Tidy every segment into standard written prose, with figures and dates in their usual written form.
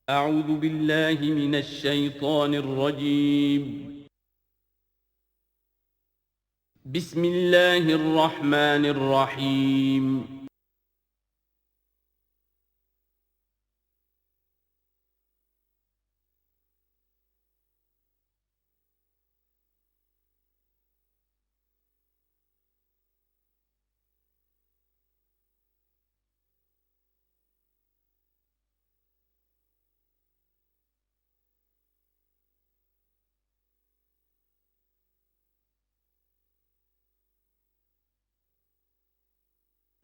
اعوذ باللہ من الشیطان الرجیم بسم اللہ الرحمن الرحیم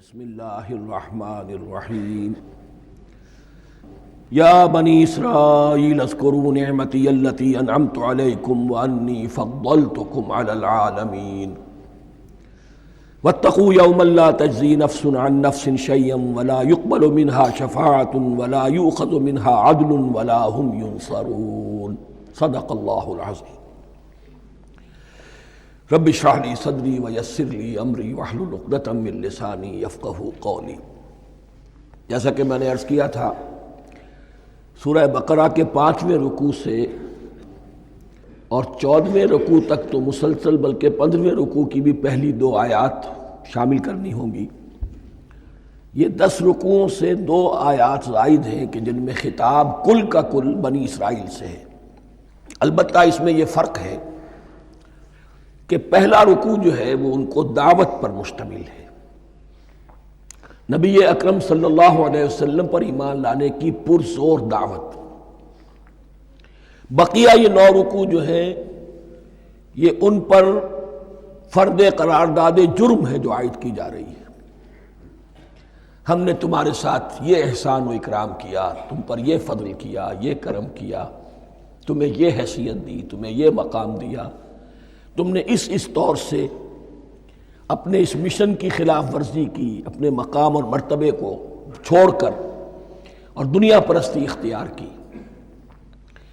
بسم اللہ الرحمن الرحیم یا بنی اسرائیل اذکروا نعمتی التی انعمت علیکم وانی فضلتکم علی العالمین واتقوا یوما لا تجزی نفس عن نفس شیئا ولا يقبل منها شفاعة ولا یؤخذ منها عدل ولا هم ينصرون صدق اللہ العظیم رب اشرح لی صدری ویسر لی امری واحلل عقدۃ من لسانی یفقہوا قولی۔ جیسا کہ میں نے عرض کیا تھا، سورہ بقرہ کے 5ویں رکوع سے اور 14ویں رکوع تک تو مسلسل، بلکہ 15ویں رکوع کی بھی پہلی 2 آیات شامل کرنی ہوں گی۔ یہ 10 رکوعوں سے 2 آیات زائد ہیں کہ جن میں خطاب کل کا کل بنی اسرائیل سے ہے۔ البتہ اس میں یہ فرق ہے کہ پہلا رکوع جو ہے وہ ان کو دعوت پر مشتمل ہے، نبی اکرم صلی اللہ علیہ وسلم پر ایمان لانے کی پرزور دعوت۔ بقیہ یہ 9 رکوع جو ہیں یہ ان پر فرد قرارداد جرم ہے جو عائد کی جا رہی ہے۔ ہم نے تمہارے ساتھ یہ احسان و اکرام کیا، تم پر یہ فضل کیا، یہ کرم کیا، تمہیں یہ حیثیت دی، تمہیں یہ مقام دیا، تم نے اس طور سے اپنے اس مشن کی خلاف ورزی کی، اپنے مقام اور مرتبے کو چھوڑ کر اور دنیا پرستی اختیار کی۔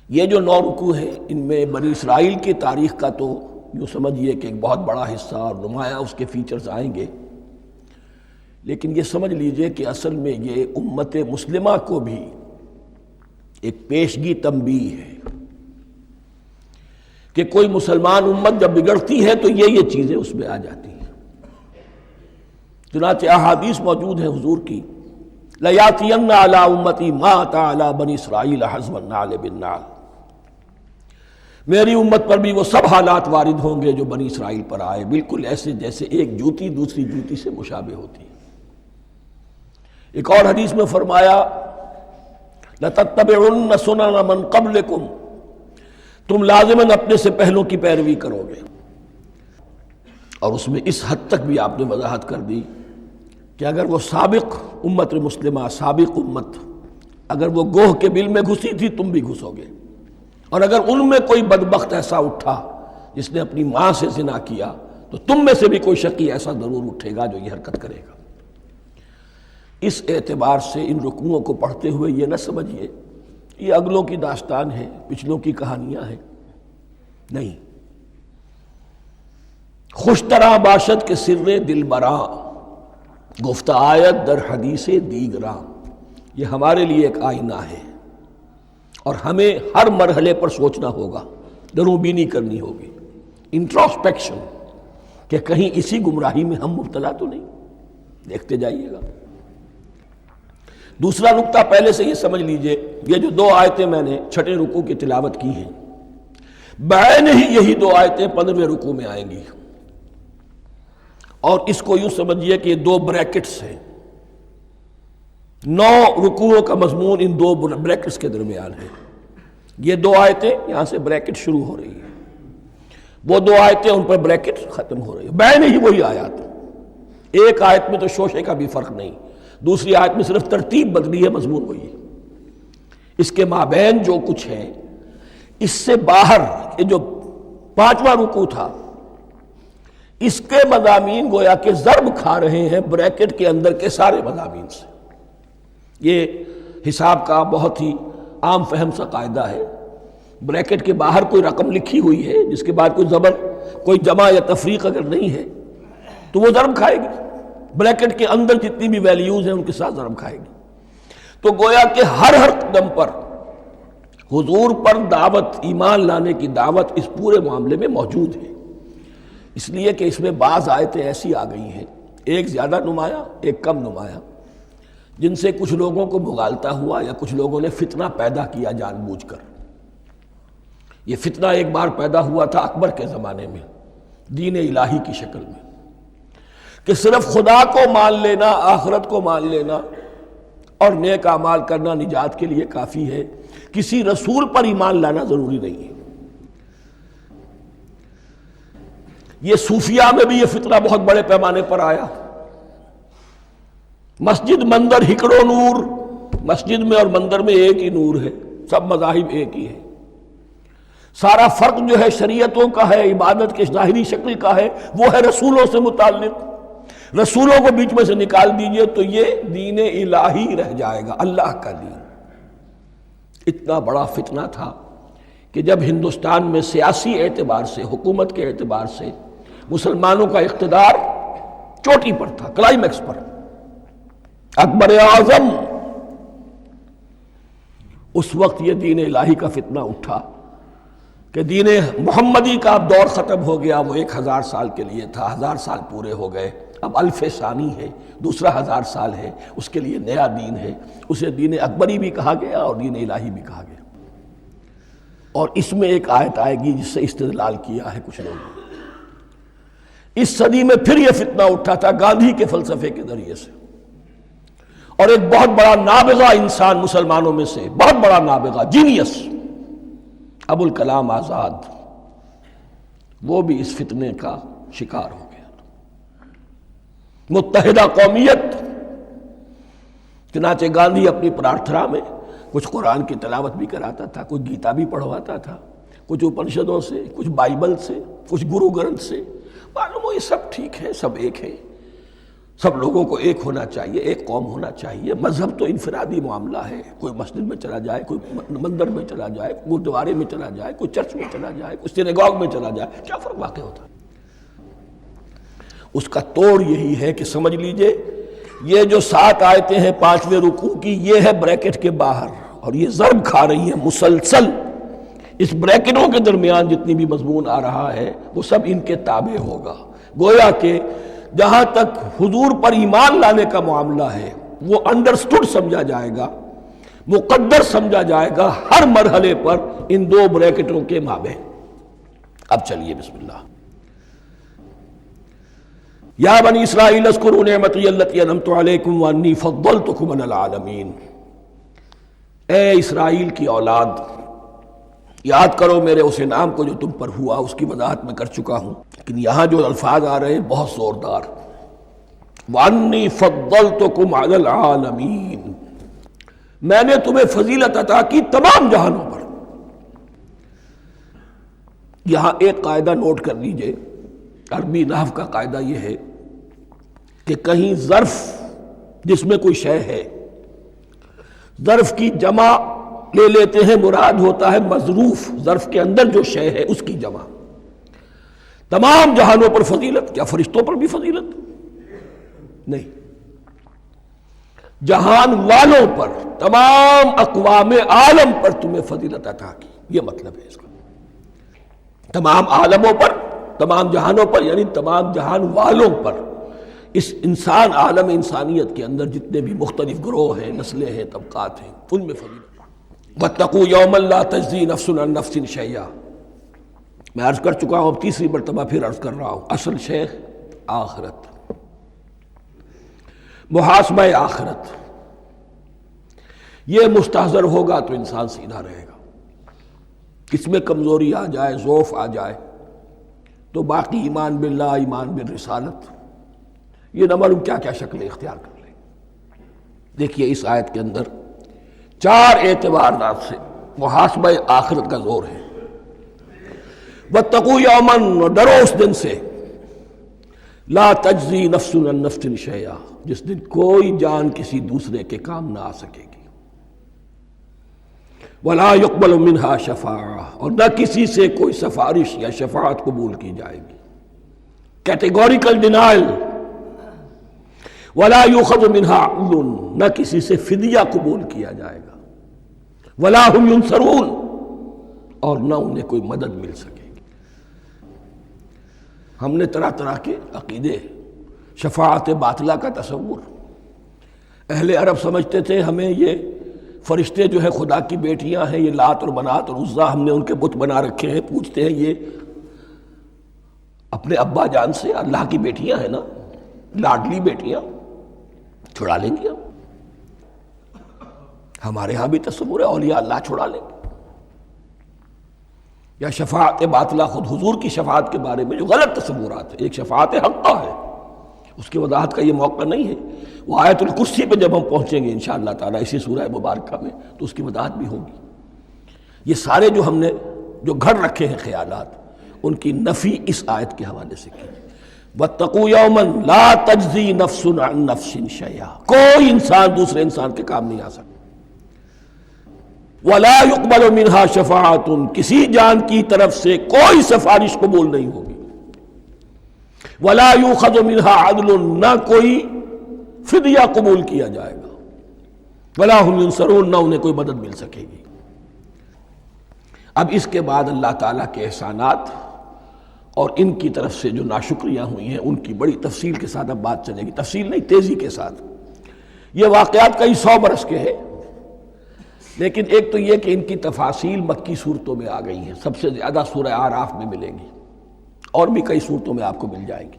یہ جو 9 رکوع ہیں ان میں بنی اسرائیل کی تاریخ کا تو یوں سمجھیے کہ ایک بہت بڑا حصہ اور نمایاں اس کے فیچرز آئیں گے، لیکن یہ سمجھ لیجئے کہ اصل میں یہ امت مسلمہ کو بھی ایک پیشگی تنبیہ ہے کہ کوئی مسلمان امت جب بگڑتی ہے تو یہ چیزیں اس میں آ جاتی ہیں۔ چنانچہ احادیث موجود ہیں حضور کی، لَيَأْتِيَنَّ عَلَىٰ أُمَّتِي مَا أَتَىٰ عَلَىٰ بَنِي إِسْرَائِيلَ حَزْوَ النَّعْلِ بِالنَّعْلِ، میری امت پر بھی وہ سب حالات وارد ہوں گے جو بنی اسرائیل پر آئے، بالکل ایسے جیسے ایک جوتی دوسری جوتی سے مشابہ ہوتی ہے۔ ایک اور حدیث میں فرمایا لَتَتَّبِعُنَّ سُنَنَ مَنْ قَبْلِكُمْ، تم لازماً اپنے سے پہلوں کی پیروی کرو گے۔ اور اس میں اس حد تک بھی آپ نے وضاحت کر دی کہ اگر وہ سابق امت مسلمہ، سابق امت، اگر وہ گوہ کے بل میں گھسی تھی تم بھی گھسو گے، اور اگر ان میں کوئی بدبخت ایسا اٹھا جس نے اپنی ماں سے زنا کیا تو تم میں سے بھی کوئی شقی ایسا ضرور اٹھے گا جو یہ حرکت کرے گا۔ اس اعتبار سے ان رکوعوں کو پڑھتے ہوئے یہ نہ سمجھیے یہ اگلوں کی داستان ہے، پچھلوں کی کہانیاں ہیں، نہیں۔ خوش طرح باشد کے سر دل براں، گفت آیت در حدیث دیگراں، یہ ہمارے لیے ایک آئینہ ہے اور ہمیں ہر مرحلے پر سوچنا ہوگا، دروں بینی کرنی ہوگی، انٹروسپیکشن، کہ کہیں اسی گمراہی میں ہم مبتلا تو نہیں۔ دیکھتے جائیے گا۔ دوسرا نقطہ پہلے سے یہ سمجھ لیجئے، یہ جو 2 آیتیں میں نے 6 رکوع کی تلاوت کی ہیں، بعین ہی یہی 2 آیتیں 15ویں رکوع میں آئیں گی، اور اس کو یوں سمجھیے کہ یہ 2 بریکٹس ہیں۔ 9 رکوعوں کا مضمون ان 2 بریکٹس کے درمیان ہے۔ یہ 2 آیتیں یہاں سے بریکٹ شروع ہو رہی ہیں، وہ 2 آیتیں ان پر بریکٹ ختم ہو رہی ہیں، بعین ہی وہی آیات۔ ایک آیت میں تو شوشے کا بھی فرق نہیں، دوسری آیت میں صرف ترتیب بدلی ہے، مضمون وہی ہے۔ اس کے مابین جو کچھ ہے، اس سے باہر یہ جو 5واں رکوع تھا، اس کے مضامین گویا کہ ضرب کھا رہے ہیں بریکٹ کے اندر کے سارے مضامین سے۔ یہ حساب کا بہت ہی عام فہم سا قاعدہ ہے، بریکٹ کے باہر کوئی رقم لکھی ہوئی ہے جس کے بعد کوئی زبر، کوئی جمع یا تفریق اگر نہیں ہے تو وہ ضرب کھائے گی، بریکٹ کے اندر جتنی بھی ویلیوز ہیں ان کے ساتھ ضرب کھائے گی۔ تو گویا کہ ہر قدم پر حضور پر دعوت، ایمان لانے کی دعوت اس پورے معاملے میں موجود ہے، اس لیے کہ اس میں بعض آیتیں ایسی آ گئی ہیں، ایک زیادہ نمایاں ایک کم نمایاں، جن سے کچھ لوگوں کو بھگالتا ہوا یا کچھ لوگوں نے فتنہ پیدا کیا جان بوجھ کر۔ یہ فتنہ ایک بار پیدا ہوا تھا اکبر کے زمانے میں دین الہی کی شکل میں، کہ صرف خدا کو مان لینا، آخرت کو مان لینا اور نیک اعمال کرنا نجات کے لیے کافی ہے، کسی رسول پر ایمان لانا ضروری نہیں ہے۔ یہ صوفیہ میں بھی یہ فتنہ بہت بڑے پیمانے پر آیا۔ مسجد مندر ہکڑو نور، مسجد میں اور مندر میں ایک ہی نور ہے، سب مذاہب ایک ہی ہے، سارا فرق جو ہے شریعتوں کا ہے، عبادت کے ظاہری شکل کا ہے، وہ ہے رسولوں سے متعلق۔ رسولوں کو بیچ میں سے نکال دیجئے تو یہ دین الہی رہ جائے گا، اللہ کا دین۔ اتنا بڑا فتنہ تھا کہ جب ہندوستان میں سیاسی اعتبار سے، حکومت کے اعتبار سے مسلمانوں کا اقتدار چوٹی پر تھا، کلائمیکس پر، اکبر اعظم، اس وقت یہ دین الہی کا فتنہ اٹھا کہ دین محمدی کا اب دور ختم ہو گیا، وہ 1000 سال کے لیے تھا، 1000 سال پورے ہو گئے، اب الف ثانی ہے، دوسرا 1000 سال ہے، اس کے لیے نیا دین ہے، اسے دین اکبری بھی کہا گیا اور دین الہی بھی کہا گیا۔ اور اس میں ایک آیت آئے گی جس سے استدلال کیا ہے کچھ لوگوں نے۔ اس صدی میں پھر یہ فتنہ اٹھا تھا گاندھی کے فلسفے کے ذریعے سے، اور ایک بہت بڑا نابغہ انسان مسلمانوں میں سے، بہت بڑا نابغہ، جینیس، ابو الکلام آزاد، وہ بھی اس فتنے کا شکار ہو گیا۔ متحدہ قومیت، چنانچہ گاندھی اپنی پرارتھنا میں کچھ قرآن کی تلاوت بھی کراتا تھا، کچھ گیتا بھی پڑھواتا تھا، کچھ اپنشدوں سے، کچھ بائبل سے، کچھ گرو گرنتھ سے۔ معلوم ہو یہ سب ٹھیک ہے، سب ایک ہے، سب لوگوں کو ایک ہونا چاہیے، ایک قوم ہونا چاہیے۔ مذہب تو انفرادی معاملہ ہے، کوئی مسجد میں چلا جائے، کوئی مندر میں چلا جائے، گردوارے میں چلا جائے، کوئی چرچ میں چلا جائے، کوئی سینیگاگ میں چلا جائے، کیا فرق واقع ہوتا ہے؟ اس کا توڑ یہی ہے کہ سمجھ لیجئے یہ جو 7 آیتیں ہیں 5ویں رکوع کی، یہ ہے بریکٹ کے باہر، اور یہ ضرب کھا رہی ہے مسلسل۔ اس بریکٹوں کے درمیان جتنی بھی مضمون آ رہا ہے وہ سب ان کے تابع ہوگا۔ گویا کہ جہاں تک حضور پر ایمان لانے کا معاملہ ہے وہ انڈرسٹوڈ سمجھا جائے گا، مقدر سمجھا جائے گا ہر مرحلے پر ان 2 بریکٹوں کے مابین۔ اب چلیے بسم اللہ۔ یا بنی اسرائیل اذکروا نعمتی التی انعمت علیکم وانی فضلتکم علی العالمین۔ اے اسرائیل کی اولاد، یاد کرو میرے اس انعام کو جو تم پر ہوا، اس کی وضاحت میں کر چکا ہوں، لیکن یہاں جو الفاظ آ رہے ہیں بہت زوردار۔ وَأَنِّي فَضَّلْتُكُمْ عَلَى الْعَالَمِينَ، میں نے تمہیں فضیلت عطا کی تمام جہانوں پر۔ یہاں ایک قاعدہ نوٹ کر لیجئے، عربی نحو کا قاعدہ یہ ہے کہ کہیں ظرف جس میں کوئی شے ہے، ظرف کی جمع لے لیتے ہیں، مراد ہوتا ہے مظروف، ظرف کے اندر جو شے ہے اس کی جمع۔ تمام جہانوں پر فضیلت، کیا فرشتوں پر بھی فضیلت؟ نہیں، جہان والوں پر، تمام اقوام عالم پر تمہیں فضیلت عطا کی، یہ مطلب ہے اس کا۔ تمام عالموں پر، تمام جہانوں پر، یعنی تمام جہان والوں پر، اس انسان عالم انسانیت کے اندر جتنے بھی مختلف گروہ ہیں، نسلیں ہیں، طبقات ہیں، ان میں فضیلت۔ وَاتَّقُوا يَوْمًا لَا تَجْزِي نَفْسٌ عَن نَفْسٍ شَيْئًا، میں عرض کر چکا ہوں، اب تیسری مرتبہ پھر عرض کر رہا ہوں، اصل شیخ آخرت، محاسبہ آخرت، یہ مستحضر ہوگا تو انسان سیدھا رہے گا۔ اس میں کمزوری آ جائے، ضعف آ جائے تو باقی ایمان باللہ، ایمان بالرسالت، یہ نہ معلوم کیا کیا شکلیں اختیار کر لیں۔ دیکھیے اس آیت کے اندر 4 اعتبارات سے محاسبہ آخرت کا زور ہے۔ وَاتَّقُوا يَوْمًا، ڈرو اس دن سے، لا تجزی نفس عن نفس شیئا، جس دن کوئی جان کسی دوسرے کے کام نہ آ سکے گی، ولا يقبل منها شفاعہ، اور نہ کسی سے کوئی سفارش یا شفاعت قبول کی جائے گی، کیٹیگوریکل ڈینائل، ولا يؤخذ منها عدل، نہ کسی سے فدیہ قبول کیا جائے گا، ولا هم ينصرون، اور نہ انہیں کوئی مدد مل سکے گی۔ ہم نے طرح طرح کے عقیدے، شفاعت باطلہ کا تصور، اہل عرب سمجھتے تھے ہمیں یہ فرشتے جو ہے خدا کی بیٹیاں ہیں، یہ لات اور منات اور عزا ہم نے ان کے بت بنا رکھے ہیں، پوچھتے ہیں یہ اپنے ابا جان سے اللہ کی بیٹیاں ہیں نا، لاڈلی بیٹیاں، چھڑا لیں گے ہمارے ہاں بھی تصور ہے اولیاء اللہ چھڑا لیں گے۔ یا شفاعت باطلہ، خود حضور کی شفاعت کے بارے میں جو غلط تصورات ہیں، ایک شفاعت حقہ ہے، اس کی وضاحت کا یہ موقع نہیں ہے، وہ آیت الکرسی پہ جب ہم پہنچیں گے انشاءاللہ تعالیٰ اسی سورہ مبارکہ میں تو اس کی وضاحت بھی ہوگی۔ یہ سارے جو ہم نے جو گھڑ رکھے ہیں خیالات، ان کی نفی اس آیت کے حوالے سے کی۔ وَاتَّقُوا يَوْمًا لَا تَجْزِي نَفْسٌ عَن نَفْسٍ شَيْئًا، کوئی انسان دوسرے انسان کے کام نہیں آ سکتا۔ وَلَا يُقْبَلُ مِنْهَا شَفَاعَةٌ، کسی جان کی طرف سے کوئی سفارش قبول نہیں ہوگی۔ وَلَا يُؤْخَذُ مِنْهَا عَدْلٌ، نہ کوئی فدیہ قبول کیا جائے گا۔ وَلَا هُمْ يُنصَرُونَ، نہ انہیں کوئی مدد مل سکے گی۔ اب اس کے بعد اللہ تعالیٰ کے احسانات اور ان کی طرف سے جو ناشکریاں ہوئی ہیں ان کی بڑی تفصیل کے ساتھ اب بات چلے گی، تفصیل نہیں تیزی کے ساتھ۔ یہ واقعات کئی 100 برس کے ہیں، لیکن ایک تو یہ کہ ان کی تفاصیل مکی صورتوں میں آ گئی ہیں، سب سے زیادہ سورہ اعراف میں ملیں گی، اور بھی کئی صورتوں میں آپ کو مل جائیں گی۔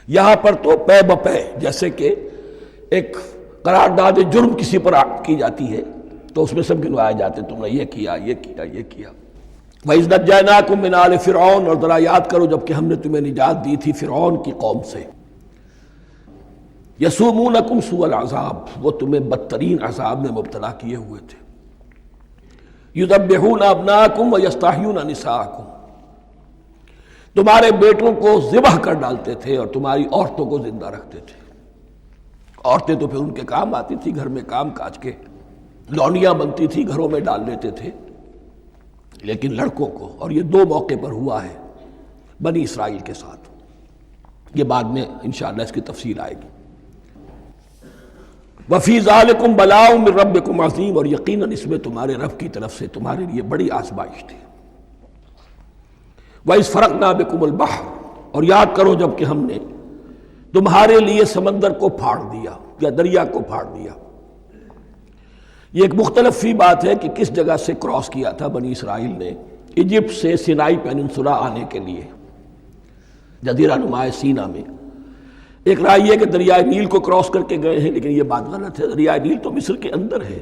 یہاں پر تو پے بپے، جیسے کہ ایک قرارداد جرم کسی پر کی جاتی ہے تو اس میں سب گنوائے جاتے تم نے یہ کیا، یہ کیا، یہ کیا۔ وَإِذْ نَجَّيْنَاكُم مِّنْ آلِ فِرْعَوْنَ، اور ذرا یاد کرو جب کہ ہم نے تمہیں نجات دی تھی فرعون کی قوم سے۔ يَسُومُونَكُمْ سُوءَ الْعَذَابِ، وہ تمہیں بدترین عذاب میں مبتلا کیے ہوئے تھے۔ يُذَبِّحُونَ أَبْنَاءَكُمْ وَيَسْتَحْيُونَ نِسَاءَكُمْ، تمہارے بیٹوں کو ذبح کر ڈالتے تھے اور تمہاری عورتوں کو زندہ رکھتے تھے۔ عورتیں تو پھر ان کے کام آتی تھی، گھر میں کام کاج کے لونیاں بنتی تھی، گھروں میں ڈال لیتے تھے، لیکن لڑکوں کو، اور یہ 2 موقع پر ہوا ہے بنی اسرائیل کے ساتھ، یہ بعد میں انشاءاللہ اس کی تفصیل آئے گی۔ وَفِي ذَلِكُمْ بَلَاءٌ مِّن رَبِّكُمْ عَظِيمٌ، اور یقیناً اس میں تمہارے رب کی طرف سے تمہارے لیے بڑی آزمائش تھی۔ وَإِذْ فَرَقْنَا بِكُمُ الْبَحْرَ، اور یاد کرو جب کہ ہم نے تمہارے لیے سمندر کو پھاڑ دیا یا دریا کو پھاڑ دیا۔ یہ ایک مختلف فی بات ہے کہ کس جگہ سے کراس کیا تھا بنی اسرائیل نے ایجپٹ سے سینائی پیننسولا آنے کے لیے، جزیرہ نما سینا میں۔ ایک رائے یہ کہ دریائے نیل کو کراس کر کے گئے ہیں، لیکن یہ بات غلط ہے، دریائے نیل تو مصر کے اندر ہے،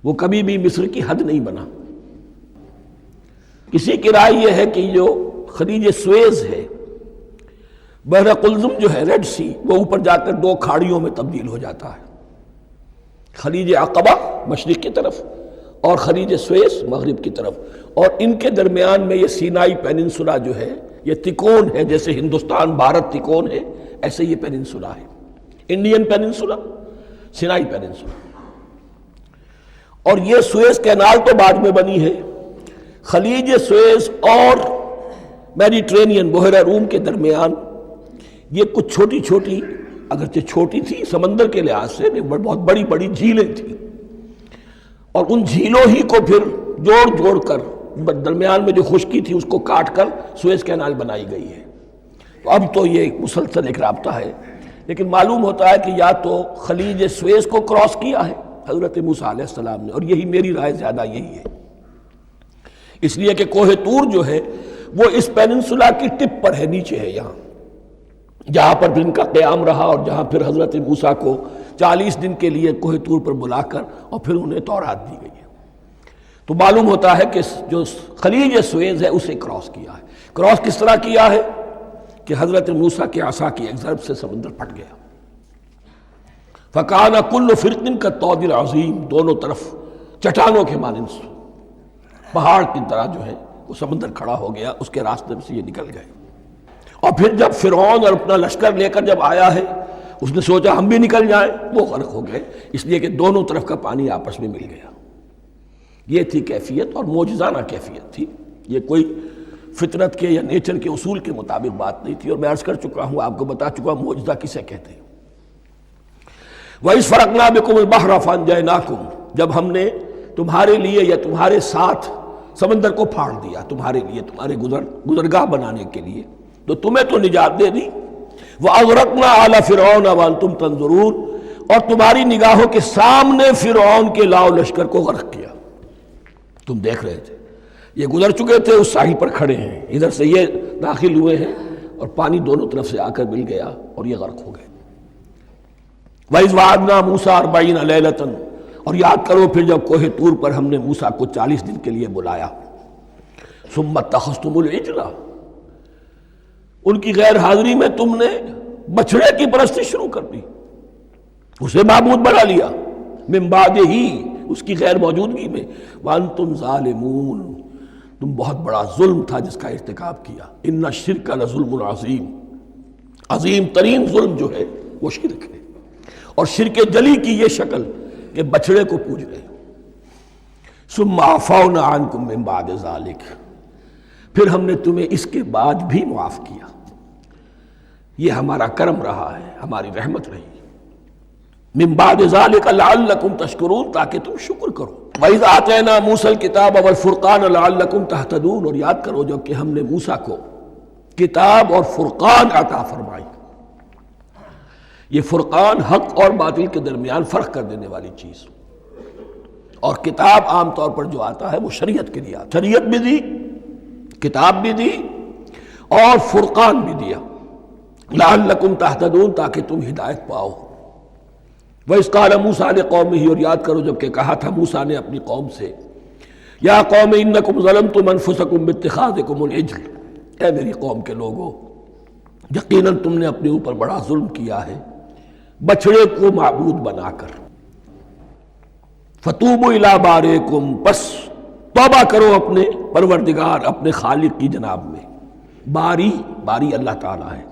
وہ کبھی بھی مصر کی حد نہیں بنا۔ کسی کی رائے یہ ہے کہ جو خلیج سویز ہے، بحر قلزم جو ہے، ریڈ سی، وہ اوپر جا کر 2 کھاڑیوں میں تبدیل ہو جاتا ہے، خلیج عقبہ مشرق کی طرف اور خلیج سویز مغرب کی طرف، اور ان کے درمیان میں یہ سینائی پیننسولا جو ہے یہ تکون ہے، جیسے ہندوستان بھارت تکون ہے ایسے یہ پیننسولا ہے، انڈین پیننسولا، سینائی پیننسولا۔ اور یہ سویز کینال تو بعد میں بنی ہے، خلیج سویز اور میڈیٹرینین بحیرہ روم کے درمیان یہ کچھ چھوٹی چھوٹی، اگرچہ چھوٹی تھی سمندر کے لحاظ سے، بہت بڑی بڑی جھیلیں تھیں، اور ان جھیلوں ہی کو پھر جوڑ جوڑ کر درمیان میں جو خشکی تھی اس کو کاٹ کر سویز کینال بنائی گئی ہے۔ تو اب تو یہ ایک مسلسل ایک رابطہ ہے، لیکن معلوم ہوتا ہے کہ یا تو خلیج سویز کو کراس کیا ہے حضرت موسیٰ علیہ السلام نے، اور یہی میری رائے زیادہ یہی ہے، اس لیے کہ کوہ طور جو ہے وہ اس پیننسولا کی ٹپ پر ہے، نیچے ہے یہاں، جہاں پر ان کا قیام رہا، اور جہاں پھر حضرت موسیٰ کو 40 دن کے لیے کوہ طور پر بلا کر اور پھر انہیں تورات دی گئی ہے۔ تو معلوم ہوتا ہے کہ جو خلیج سویز ہے اسے کراس کیا ہے۔ کراس کس طرح کیا ہے کہ حضرت موسیٰ کے عصا کی ایک ضرب سے سمندر پھٹ گیا۔ فَكَانَ كُلُّ فِرْقٍ كَالطَّوْدِ الْعَظِيمِ، دونوں طرف چٹانوں کے مانند پہاڑ کی طرح جو ہے وہ سمندر کھڑا ہو گیا، اس کے راستے سے یہ نکل گئے۔ اور پھر جب فرعون اور اپنا لشکر لے کر جب آیا ہے، اس نے سوچا ہم بھی نکل جائیں، وہ غرق ہو گئے، اس لیے کہ دونوں طرف کا پانی آپس میں مل گیا۔ یہ تھی کیفیت، اور معجزانہ کیفیت تھی، یہ کوئی فطرت کے یا نیچر کے اصول کے مطابق بات نہیں تھی، اور میں عرض کر چکا ہوں، آپ کو بتا چکا ہوں معجزہ کسے کہتے ہیں۔ وَإِذْ فَرَقْنَا بِكُمُ الْبَحْرَ فَأَنْجَيْنَاكُمْ، جب ہم نے تمہارے لیے یا تمہارے ساتھ سمندر کو پھاڑ دیا تمہارے لیے، تمہارے گزرگاہ بنانے کے لیے، تو تمہیں تو نجات دے دی۔ وَأَغْرَقْنَا آلَ فِرْعَوْنَ وَأَنْتُمْ تَنظُرُونَ، اور تمہاری نگاہوں کے سامنے فرعون کے لاؤ لشکر کو غرق کیا، تم دیکھ رہے تھے، یہ گزر چکے تھے، اس ساحل پر کھڑے ہیں، ادھر سے یہ داخل ہوئے ہیں اور پانی دونوں طرف سے آ کر مل گیا اور یہ غرق ہو گئے۔ وَإِذْ وَعَدْنَا مُوسَىٰ 40 لَيْلَةً، اور یاد کرو پھر جب کوہ طور پر ہم نے موسیٰ کو 40 دن کے لیے بلایا۔ ثُمَّ اتَّخَذْتُمُ الْعِجْلَ، ان کی غیر حاضری میں تم نے بچھڑے کی پرستی شروع کر دی، اسے معبود بنا لیا، من بعدہ، اس کی غیر موجودگی میں، وَأَنْتُمْ ظَالِمُونَ، تم بہت بڑا ظلم تھا جس کا ارتکاب کیا۔ ان الشرک لظلم عظیم، عظیم ترین ظلم جو ہے وہ شرک ہے، اور شرک جلی کی یہ شکل کہ بچڑے کو پوج رہے۔ ثم عفونا عنکم من بعد ذلک، پھر ہم نے تمہیں اس کے بعد بھی معاف کیا، یہ ہمارا کرم رہا ہے، ہماری رحمت رہی۔ من بعد ذلک لعلکم تشکرون، تاکہ تم شکر کرو۔ وَإِذْ آتَيْنَا مُوسَى الْكِتَابَ وَالْفُرْقَانَ لَعَلَّكُمْ تَهْتَدُونَ، اور یاد کرو جب کہ ہم نے موسیٰ کو کتاب اور فرقان عطا فرمائی۔ یہ فرقان حق اور باطل کے درمیان فرق کر دینے والی چیز، اور کتاب عام طور پر جو آتا ہے وہ شریعت کے لیے آتا ہے، شریعت بھی دی، کتاب بھی دی، اور فرقان بھی دیا، لعلکم تہتدون، تاکہ تم ہدایت پاؤ۔ وَإِذْ قَالَ مُوسَىٰ لِقَوْمِهِ، اور یاد کرو جب کہ کہا تھا موسیٰ نے اپنی قوم سے، یا قوم انکم ظلمتم انفسکم باتخاذکم العجل، اے میری قوم کے لوگو، یقیناً تم نے اپنے اوپر بڑا ظلم کیا ہے بچڑے کو معبود بنا کر۔ فَتُوبُوا إِلَىٰ بَارِئِكُمْ، پس توبہ کرو اپنے پروردگار، اپنے خالق کی جناب میں۔ باری، باری اللہ تعالیٰ ہے،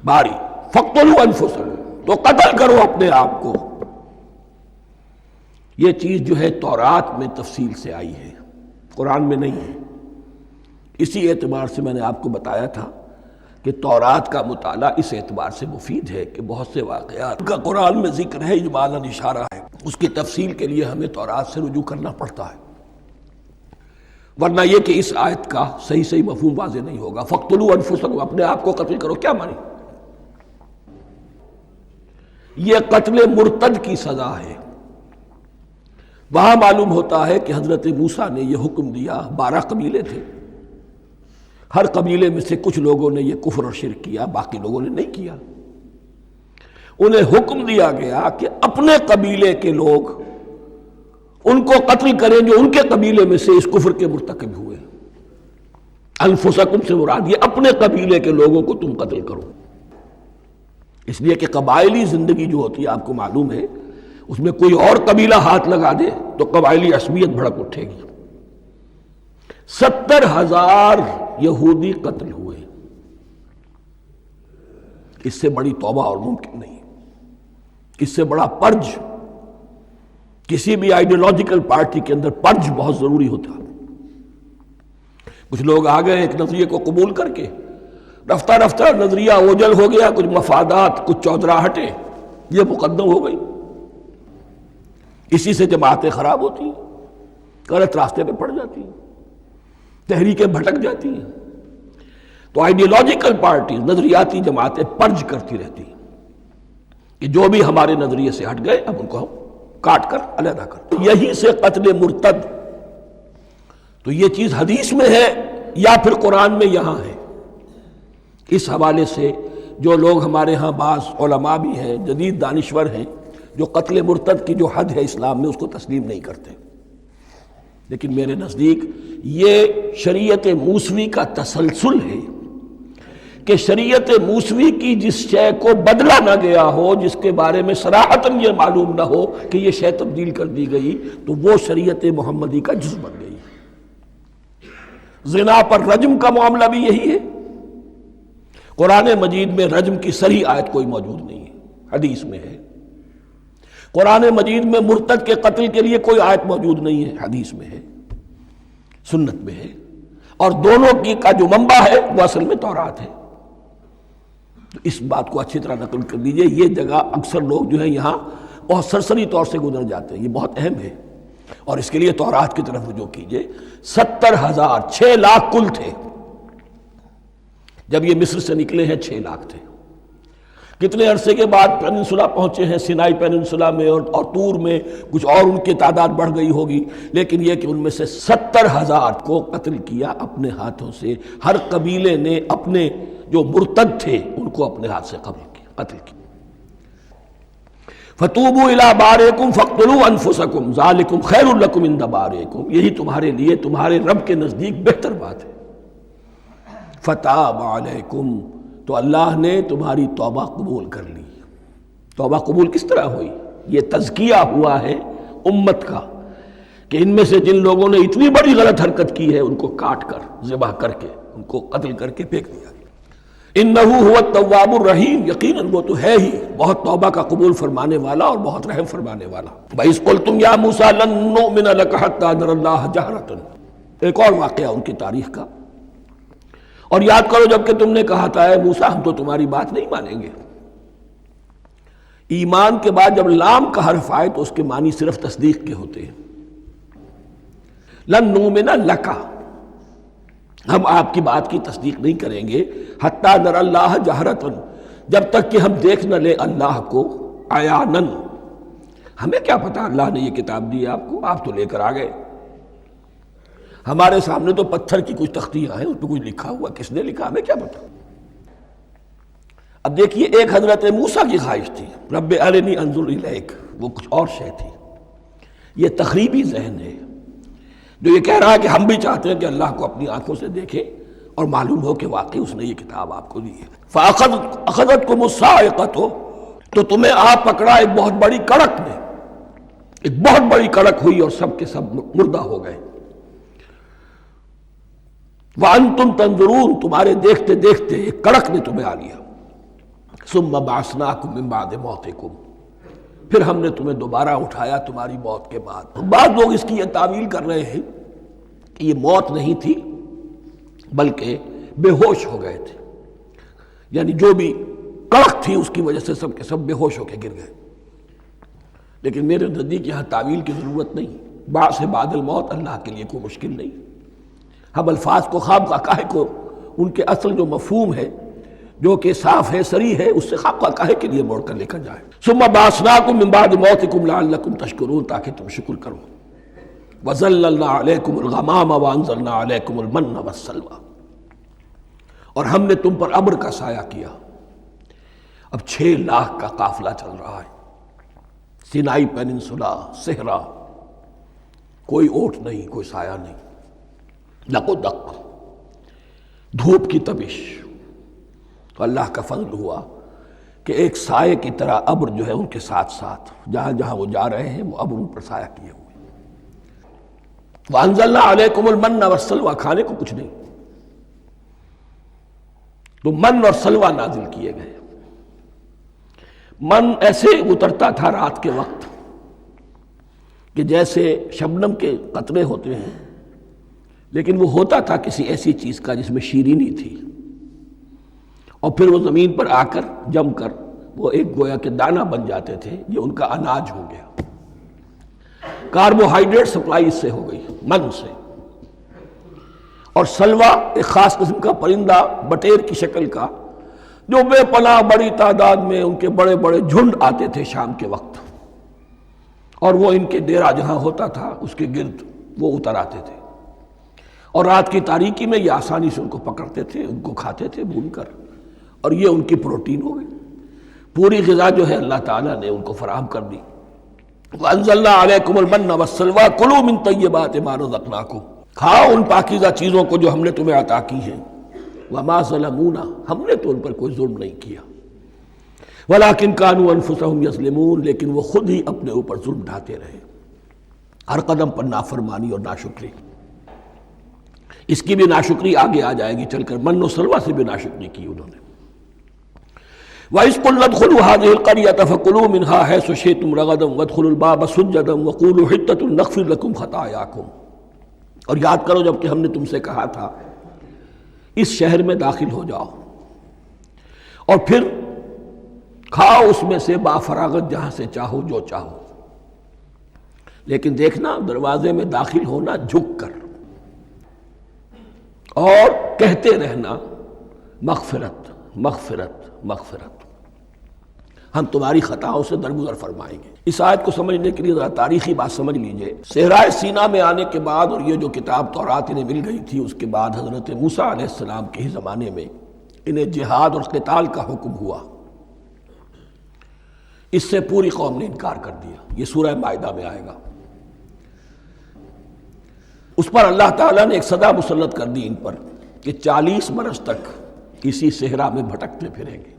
باری۔ فَاقْتُلُوا أَنفُسَكُمْ، تو قتل کرو اپنے آپ کو۔ یہ چیز جو ہے تورات میں تفصیل سے آئی ہے، قرآن میں نہیں ہے۔ اسی اعتبار سے میں نے آپ کو بتایا تھا کہ تورات کا مطالعہ اس اعتبار سے مفید ہے کہ بہت سے واقعات کا قرآن میں ذکر ہے، اجمالاً اشارہ ہے، اس کی تفصیل کے لیے ہمیں تورات سے رجوع کرنا پڑتا ہے، ورنہ یہ کہ اس آیت کا صحیح مفہوم واضح نہیں ہوگا۔ فَاقْتُلُوا أَنفُسَكُمْ، اپنے آپ کو قتل کرو، کیا مانی؟ یہ قتل مرتد کی سزا ہے۔ وہاں معلوم ہوتا ہے کہ حضرت موسیٰ نے یہ حکم دیا، 12 قبیلے تھے، ہر قبیلے میں سے کچھ لوگوں نے یہ کفر اور شرک کیا، باقی لوگوں نے نہیں کیا۔ انہیں حکم دیا گیا کہ اپنے قبیلے کے لوگ ان کو قتل کریں جو ان کے قبیلے میں سے اس کفر کے مرتکب ہوئے۔ انفسکم سے مراد یہ اپنے قبیلے کے لوگوں کو تم قتل کرو، اس لیے کہ قبائلی زندگی جو ہوتی ہے آپ کو معلوم ہے، اس میں کوئی اور قبیلہ ہاتھ لگا دے تو قبائلی عصبیت بھڑک اٹھے گی۔ 70,000 یہودی قتل ہوئے، اس سے بڑی توبہ اور ممکن نہیں، اس سے بڑا پرج، کسی بھی آئیڈیالوجیکل پارٹی کے اندر پرج بہت ضروری ہوتا ہے۔ کچھ لوگ آ گئے ایک نظریے کو قبول کر کے، رفتہ رفتہ نظریہ اوجل ہو گیا، کچھ مفادات، کچھ چودراہٹیں یہ مقدم ہو گئی، اسی سے جماعتیں خراب ہوتی ہیں، غلط راستے پہ پڑ جاتی ہیں، تحریکیں بھٹک جاتی ہیں۔ تو آئیڈیالوجیکل پارٹیز، نظریاتی جماعتیں پرج کرتی رہتی ہیں کہ جو بھی ہمارے نظریے سے ہٹ گئے اب ان کو ہم کاٹ کر علیحدہ کر۔ یہی سے قتل مرتد، تو یہ چیز حدیث میں ہے یا پھر قرآن میں یہاں ہے۔ اس حوالے سے جو لوگ ہمارے ہاں بعض علماء بھی ہیں، جدید دانشور ہیں، جو قتل مرتد کی جو حد ہے اسلام میں اس کو تسلیم نہیں کرتے، لیکن میرے نزدیک یہ شریعت موسوی کا تسلسل ہے کہ شریعت موسوی کی جس شے کو بدلا نہ گیا ہو، جس کے بارے میں صراحتاً یہ معلوم نہ ہو کہ یہ شے تبدیل کر دی گئی، تو وہ شریعت محمدی کا جز بن گئی۔ زنا پر رجم کا معاملہ بھی یہی ہے۔ قرآن مجید میں رجم کی صریح آیت کوئی موجود نہیں ہے، حدیث میں ہے۔ قرآن مجید میں مرتد کے قتل کے لیے کوئی آیت موجود نہیں ہے، حدیث میں ہے، سنت میں ہے، اور دونوں کی کا جو منبع ہے وہ اصل میں تورات ہے۔ تو اس بات کو اچھی طرح نقل کر لیجئے۔ یہ جگہ اکثر لوگ جو ہیں یہاں بہت سرسری طور سے گزر جاتے ہیں، یہ بہت اہم ہے۔ اور اس کے لیے تورات کی طرف رجوع کیجئے، 70,000 6 لاکھ کل تھے جب یہ مصر سے نکلے ہیں، 6 لاکھ تھے۔ کتنے عرصے کے بعد پیننسولا پہنچے ہیں، سینائی پیننسولا میں اور طور میں، کچھ اور ان کی تعداد بڑھ گئی ہوگی، لیکن یہ کہ ان میں سے 70,000 کو قتل کیا اپنے ہاتھوں سے۔ ہر قبیلے نے اپنے جو مرتد تھے ان کو اپنے ہاتھ سے قتل کیا۔ فَتُوبُوا إِلَىٰ بَارِئِكُمْ فَاقْتُلُوا أَنفُسَكُمْ ذَٰلِكُمْ خَيْرٌ لَكُمْ عِندَ بَارِئِكُمْ، یہی تمہارے لیے تمہارے رب کے نزدیک بہتر بات ہے۔ فَتَابَ عَلَيْكُمْ، تو اللہ نے تمہاری توبہ قبول کر لی۔ توبہ قبول کس طرح ہوئی؟ یہ تزکیہ ہوا ہے امت کا کہ ان میں سے جن لوگوں نے اتنی بڑی غلط حرکت کی ہے ان کو کاٹ کر، ذبح کر کے، ان کو قتل کر کے پھینک دیا۔ انہ هو التواب الرحیم، یقیناً وہ تو ہے ہی بہت توبہ کا قبول فرمانے والا اور بہت رحم فرمانے والا۔ وَإِذْ قُلْتُمْ يَا مُوسَىٰ لَن نُّؤْمِنَ لَكَ حَتَّىٰ نَرَى اللَّهَ جَهْرَةً، ایک اور واقعہ ان کی تاریخ کا۔ اور یاد کرو جب کہ تم نے کہا تھا اے موسیٰ ہم تو تمہاری بات نہیں مانیں گے۔ ایمان کے بعد جب لام کا حرف آئے تو اس کے معنی صرف تصدیق کے ہوتے ہیں۔ لن نؤمن لک، ہم آپ کی بات کی تصدیق نہیں کریں گے، حتیٰ نری اللہ جہرتاً، جب تک کہ ہم دیکھ نہ لیں اللہ کو عیاناً۔ ہمیں کیا پتا اللہ نے یہ کتاب دی آپ کو، آپ تو لے کر آ گئے، ہمارے سامنے تو پتھر کی کچھ تختیاں ہیں، اس پہ کچھ لکھا ہوا، کس نے لکھا ہمیں کیا پتا۔ اب دیکھیے ایک حضرت موسیٰ کی خواہش تھی رب ارنی انظر الیک، وہ کچھ اور شے تھی۔ یہ تخریبی ذہن ہے جو یہ کہہ رہا ہے کہ ہم بھی چاہتے ہیں کہ اللہ کو اپنی آنکھوں سے دیکھیں اور معلوم ہو کہ واقعی اس نے یہ کتاب آپ کو دی ہے۔ فَأَخَذَتْكُمُ الصَّاعِقَةُ، تو تمہیں آ پکڑا ایک بہت بڑی کڑک نے، ایک بہت بڑی کڑک ہوئی اور سب کے سب مردہ ہو گئے۔ وَأَنْتُمْ تَنظُرُونَ، تمہارے دیکھتے دیکھتے ایک کڑک نے تمہیں آ لیا۔ ثُمَّ بَعَثْنَاكُمْ مِنْ بَعْدِ مَوْتِكُمْ، پھر ہم نے تمہیں دوبارہ اٹھایا تمہاری موت کے بعد۔ بعض لوگ اس کی یہ تعویل کر رہے ہیں کہ یہ موت نہیں تھی بلکہ بے ہوش ہو گئے تھے، یعنی جو بھی کڑک تھی اس کی وجہ سے سب کے سب بے ہوش ہو کے گر گئے۔ لیکن میرے نزدیک یہاں تعویل کی ضرورت نہیں، بعث بعد الموت اللہ کے لیے کوئی مشکل نہیں۔ ہم الفاظ کو خواب کا کو ان کے اصل جو مفہوم ہے جو کہ صاف ہے، صریح ہے، اس سے خواب کا کاہے کے لیے موڑ کر لے کر جائیں۔ ثم بعثناکم من بعد موتکم لعلکم تشکرون، تاکہ تم شکر کرو۔ وظللنا علیکم الغمام وانزلنا علیکم المن والسلوى، اور ہم نے تم پر ابر کا سایہ کیا۔ اب 6 لاکھ کا قافلہ چل رہا ہے، سینائی پیننسولا، صحرا، کوئی اونٹ نہیں، کوئی سایہ نہیں، دق و دق، دھوپ کی تپش۔ تو اللہ کا فضل ہوا کہ ایک سائے کی طرح ابر جو ہے ان کے ساتھ ساتھ جہاں جہاں وہ جا رہے ہیں وہ ابر ان پر سایہ کیے ہوئے۔ وَأَنزَلْنَا عَلَيْكُمُ الْمَنَّ وَالسَّلْوَىٰ، کھانے کو کچھ نہیں، تو من اور سلوہ نازل کیے گئے۔ من ایسے اترتا تھا رات کے وقت کہ جیسے شبنم کے قطرے ہوتے ہیں، لیکن وہ ہوتا تھا کسی ایسی چیز کا جس میں شیرینی تھی، اور پھر وہ زمین پر آ کر جم کر وہ ایک گویا کے دانہ بن جاتے تھے، یہ ان کا اناج ہو گیا۔ کاربوہائیڈریٹ سپلائی اس سے ہو گئی، من سے۔ اور سلوہ ایک خاص قسم کا پرندہ بٹیر کی شکل کا جو بے پناہ بڑی تعداد میں ان کے بڑے بڑے جھنڈ آتے تھے شام کے وقت، اور وہ ان کے ڈیرا جہاں ہوتا تھا اس کے گرد وہ اتر آتے تھے، اور رات کی تاریکی میں یہ آسانی سے ان کو پکڑتے تھے، ان کو کھاتے تھے بھون کر، اور یہ ان کی پروٹین ہو گئی۔ پوری غذا جو ہے اللہ تعالیٰ نے ان کو فراہم کر دی۔ وَأَنزَلْنَا عَلَيْكُمُ الْمَنَّ وَالسَّلْوَىٰ كُلُوا مِن طَيِّبَاتِ مَا رَزَقْنَاكُمْ، کھاؤ ان پاکیزہ چیزوں کو جو ہم نے تمہیں عطا کی ہیں۔ وَمَا ظَلَمُونَا، ہم نے تو ان پر کوئی ظلم نہیں کیا۔ وَلَٰكِن كَانُوا أَنفُسَهُمْ يَظْلِمُونَ، لیکن وہ خود ہی اپنے اوپر ظلم ڈھاتے رہے، ہر قدم پر نافرمانی اور ناشکری۔ اس کی بھی ناشکری آگے آ جائے گی چل کر، من و سلوہ سے بھی ناشکری کی انہوں نے۔ وَإِذْ قُلْنَا ادْخُلُوا هَٰذِهِ الْقَرْيَةَ فَكُلُوا مِنْهَا حَيْثُ شِئْتُمْ رَغَدًا وَادْخُلُوا الْبَابَ سُجَّدًا وَقُولُوا حِطَّةٌ نَغْفِرْ لَكُمْ خَطَايَاكُمْ، اور یاد کرو جب کہ ہم نے تم سے کہا تھا اس شہر میں داخل ہو جاؤ اور پھر کھاؤ اس میں سے با فراغت جہاں سے چاہو جو چاہو، لیکن دیکھنا دروازے میں داخل ہونا جھک کر اور کہتے رہنا مغفرت مغفرت مغفرت، ہم تمہاری خطاؤں سے درگزر فرمائیں گے۔ اس آیت کو سمجھنے کے لیے ذرا تاریخی بات سمجھ لیجئے۔ صحرائے سینا میں آنے کے بعد اور یہ جو کتاب تورات انہیں مل گئی تھی، اس کے بعد حضرت موسیٰ علیہ السلام کے ہی زمانے میں انہیں جہاد اور قتال کا حکم ہوا۔ اس سے پوری قوم نے انکار کر دیا، یہ سورہ مائدہ میں آئے گا۔ اس پر اللہ تعالیٰ نے ایک سزا مسلط کر دی ان پر کہ 40 برس تک اسی صحرا میں بھٹکتے پھریں گے۔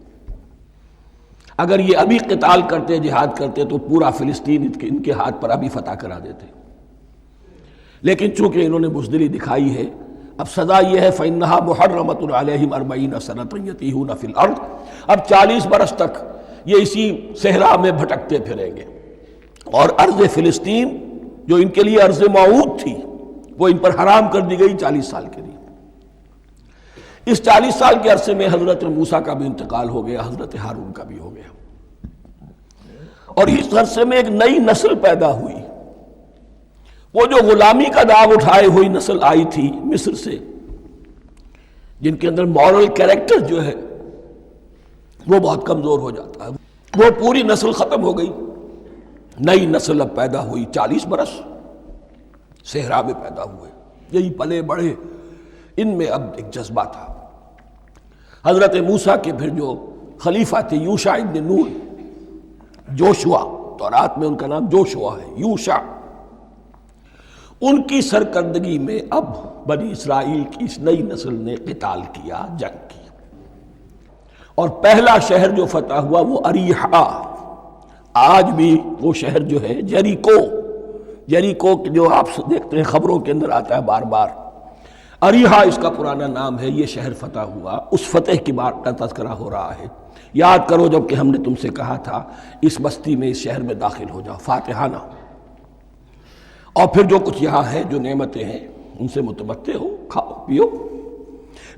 اگر یہ ابھی قتال کرتے، جہاد کرتے، تو پورا فلسطین ان کے ہاتھ پر ابھی فتح کرا دیتے، لیکن چونکہ انہوں نے بزدلی دکھائی ہے، اب سزا یہ ہے فَإِنَّهَا مُحَرَّمَةٌ عَلَيْهِمْ 40 سَنَةً يَتِيهُونَ فِي الْأَرْضِ، اب 40 برس تک یہ اسی صحرا میں بھٹکتے پھریں گے، اور ارض فلسطین جو ان کے لیے ارض موعود تھی وہ ان پر حرام کر دی گئی 40 سال کے لیے۔ اس 40 سال کے عرصے میں حضرت موسیٰ کا بھی انتقال ہو گیا، حضرت ہارون کا بھی ہو گیا، اور اس عرصے میں ایک نئی نسل پیدا ہوئی۔ وہ جو غلامی کا داغ اٹھائے ہوئی نسل آئی تھی مصر سے، جن کے اندر مورل کیریکٹر جو ہے وہ بہت کمزور ہو جاتا ہے، وہ پوری نسل ختم ہو گئی، نئی نسل اب پیدا ہوئی۔ 40 برس صحرا میں پیدا ہوئے، یہی پلے بڑھے، ان میں اب ایک جذبہ تھا۔ حضرت موسیٰ کے پھر جو خلیفہ تھے یوشع ابن نون، جوشوا، تورات میں ان کا نام جوشوا ہے، یوشع، ان کی سرکردگی میں اب بنی اسرائیل کی اس نئی نسل نے قتال کیا، جنگ کی، اور پہلا شہر جو فتح ہوا وہ اریحا۔ آج بھی وہ شہر جو ہے جیریکو جو آپ دیکھتے ہیں خبروں کے اندر آتا ہے بار بار، اریحا اس کا پرانا نام ہے، یہ شہر فتح ہوا۔ اس فتح کی بات کا تذکرہ ہو رہا ہے۔ یاد کرو جب کہ ہم نے تم سے کہا تھا اس بستی میں، اس شہر میں داخل ہو جاؤ فاتحانہ، اور پھر جو کچھ یہاں ہے، جو نعمتیں ہیں، ان سے متمتع ہو، کھاؤ پیو،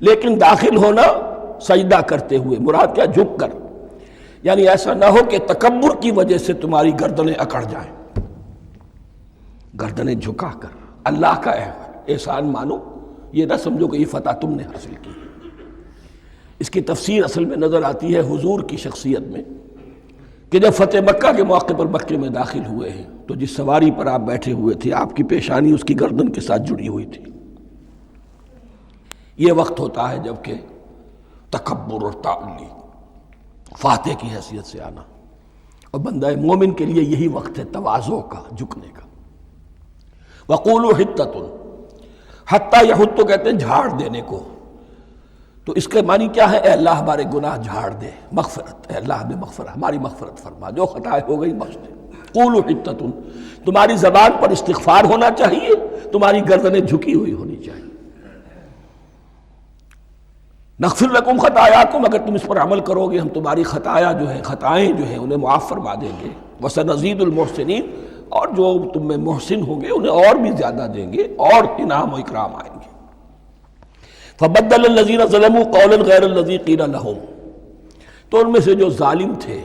لیکن داخل ہونا سجدہ کرتے ہوئے، مراد کیا؟ جھک کر، یعنی ایسا نہ ہو کہ تکبر کی وجہ سے تمہاری گردنیں اکڑ جائیں، گردنیں جھکا کر اللہ کا احسان مانو، یہ نہ سمجھو کہ یہ فتح تم نے حاصل کی۔ اس کی تفسیر اصل میں نظر آتی ہے حضور کی شخصیت میں، کہ جب فتح مکہ کے موقع پر مکے میں داخل ہوئے ہیں تو جس سواری پر آپ بیٹھے ہوئے تھے، آپ کی پیشانی اس کی گردن کے ساتھ جڑی ہوئی تھی۔ یہ وقت ہوتا ہے جب کہ تکبر اور تعلی، فاتح کی حیثیت سے آنا، اور بندہ مومن کے لیے یہی وقت ہے تواضع کا، جھکنے کا۔ وَقُولُوا حِطَّةٌ، حتیٰ یحط تو کہتے ہیں جھاڑ دینے کو، تو اس کے معنی کیا ہے؟ اے اللہ ہمارے گناہ جھاڑ دے، مغفرت، اے اللہ ہمیں مغفرت، ہماری مغفرت فرما، جو خطائیں ہو گئی بخش دے۔ قولوا حطۃ، تمہاری زبان پر استغفار ہونا چاہیے، تمہاری گردنیں جھکی ہوئی ہونی چاہیے۔ نغفر لکم خطایاکم، اگر تم اس پر عمل کرو گے ہم تمہاری خطائیں جو ہیں انہیں معاف فرما دیں گے۔ وسنزید المحسنین، اور جو تم میں محسن ہوں گے انہیں اور بھی زیادہ دیں گے، اور انعام و اکرام آئیں گے۔ فبدل الذین ظلموا قولا غیر الذی قیل لہم، تو ان میں سے جو ظالم تھے،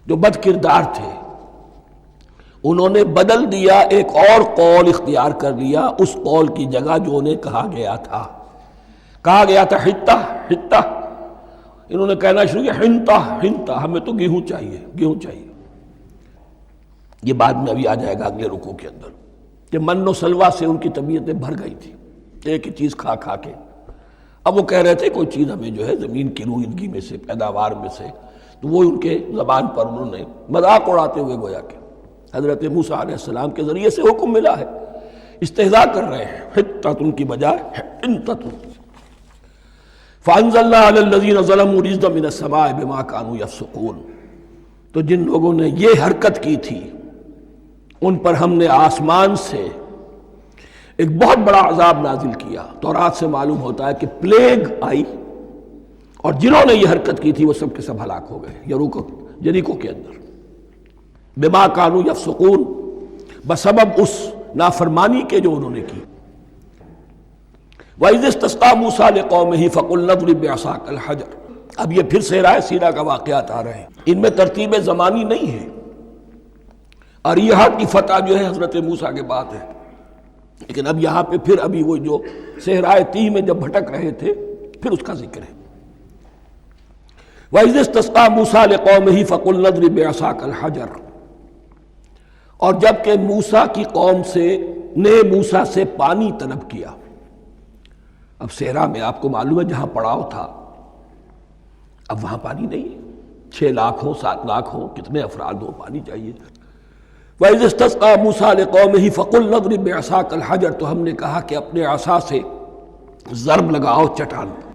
جو بد کردار تھے، انہوں نے بدل دیا، ایک اور قول اختیار کر لیا اس قول کی جگہ جو انہیں کہا گیا تھا حتہ حتہ، انہوں نے کہنا شروع کیا حنطہ حنطہ، ہمیں تو گیہوں چاہیے۔ یہ بعد میں ابھی آ جائے گا اگلے رکوع کے اندر، کہ من و سلوہ سے ان کی طبیعتیں بھر گئی تھی، ایک ہی چیز کھا کے۔ اب وہ کہہ رہے تھے کوئی چیز ہمیں جو ہے زمین کی روئیدگی میں سے، پیداوار میں سے، تو وہ ان کے زبان پر انہوں نے مذاق اڑاتے ہوئے گویا کہ حضرت موسیٰ علیہ السلام کے ذریعے سے حکم ملا ہے، استہزاء کر رہے ہیں، حتۃ کی بجائے حنطۃ۔ فانزلنا علی الذین ظلموا رجزا من السماء بما كانوا یفسقون، تو جن لوگوں نے یہ حرکت کی تھی ان پر ہم نے آسمان سے ایک بہت بڑا عذاب نازل کیا۔ تورات سے معلوم ہوتا ہے کہ پلیگ آئی، اور جنہوں نے یہ حرکت کی تھی وہ سب کے سب ہلاک ہو گئے یریکو کے اندر، بما كانوا یفسقون، بسبب اس نافرمانی کے جو انہوں نے کی۔ وَإِذِ اسْتَسْقَىٰ مُوسَىٰ لِقَوْمِهِ فَقُلْنَا اضْرِب بِّعَصَاكَ الْحَجَرَ، اب یہ پھر صحرائے سینا کا واقعات آ رہے ہیں، ان میں ترتیب زمانی نہیں ہے۔ اور یہاں کی فتح جو ہے حضرت موسیٰ کے بعد ہے، لیکن اب یہاں پہ پھر ابھی وہ جو صحرائے تیہ میں جب بھٹک رہے تھے پھر اس کا ذکر ہے۔ وَإِذِ اسْتَسْقَىٰ مُوسَىٰ لِقَوْمِهِ فَقُلْنَا اضْرِب بِّعَصَاكَ الْحَجَرَ، اور جب کہ موسیٰ کی قوم نے موسیٰ سے پانی طلب کیا۔ اب صحرا میں آپ کو معلوم ہے جہاں پڑاؤ تھا اب وہاں پانی نہیں ہے، 6 لاکھ ہو 7 لاکھ ہو کتنے افراد ہو پانی چاہیے۔ وَإِذِ اسْتَسْقَىٰ مُوسَىٰ لِقَوْمِهِ فَقُلْنَا اضْرِب بِّعَصَاكَ الْحَجَرَ، تو ہم نے کہا کہ اپنے عصا سے ضرب لگاؤ چٹان پر۔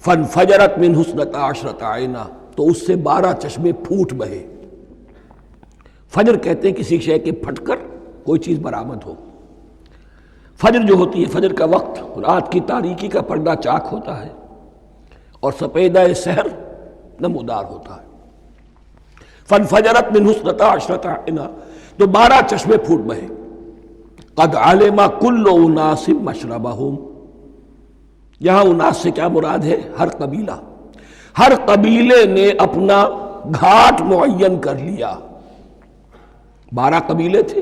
فَانْفَجَرَتْ مِنْهُ اثْنَتَا عَشْرَةَ عَيْنًا، تو اس سے 12 چشمے پھوٹ بہے۔ فجر کہتے ہیں کسی شے کے پھٹ کر کوئی چیز برآمد ہو۔ فجر جو ہوتی ہے، فجر کا وقت رات کی تاریکی کا پردہ چاک ہوتا ہے اور سپیدہ سحر نمودار ہوتا ہے۔ فَانْفَجَرَتْ مِنْهُ اثْنَتَا عَشْرَةَ عَيْنًا، تو 12 چشمے پھوٹ بہے۔ قَدْ عَلِمَ كُلُّ أُنَاسٍ مَشْرَبَهُمْ، یہاں اناس سے کیا مراد ہے؟ ہر قبیلہ، ہر قبیلے نے اپنا گھاٹ معین کر لیا۔ 12 قبیلے تھے،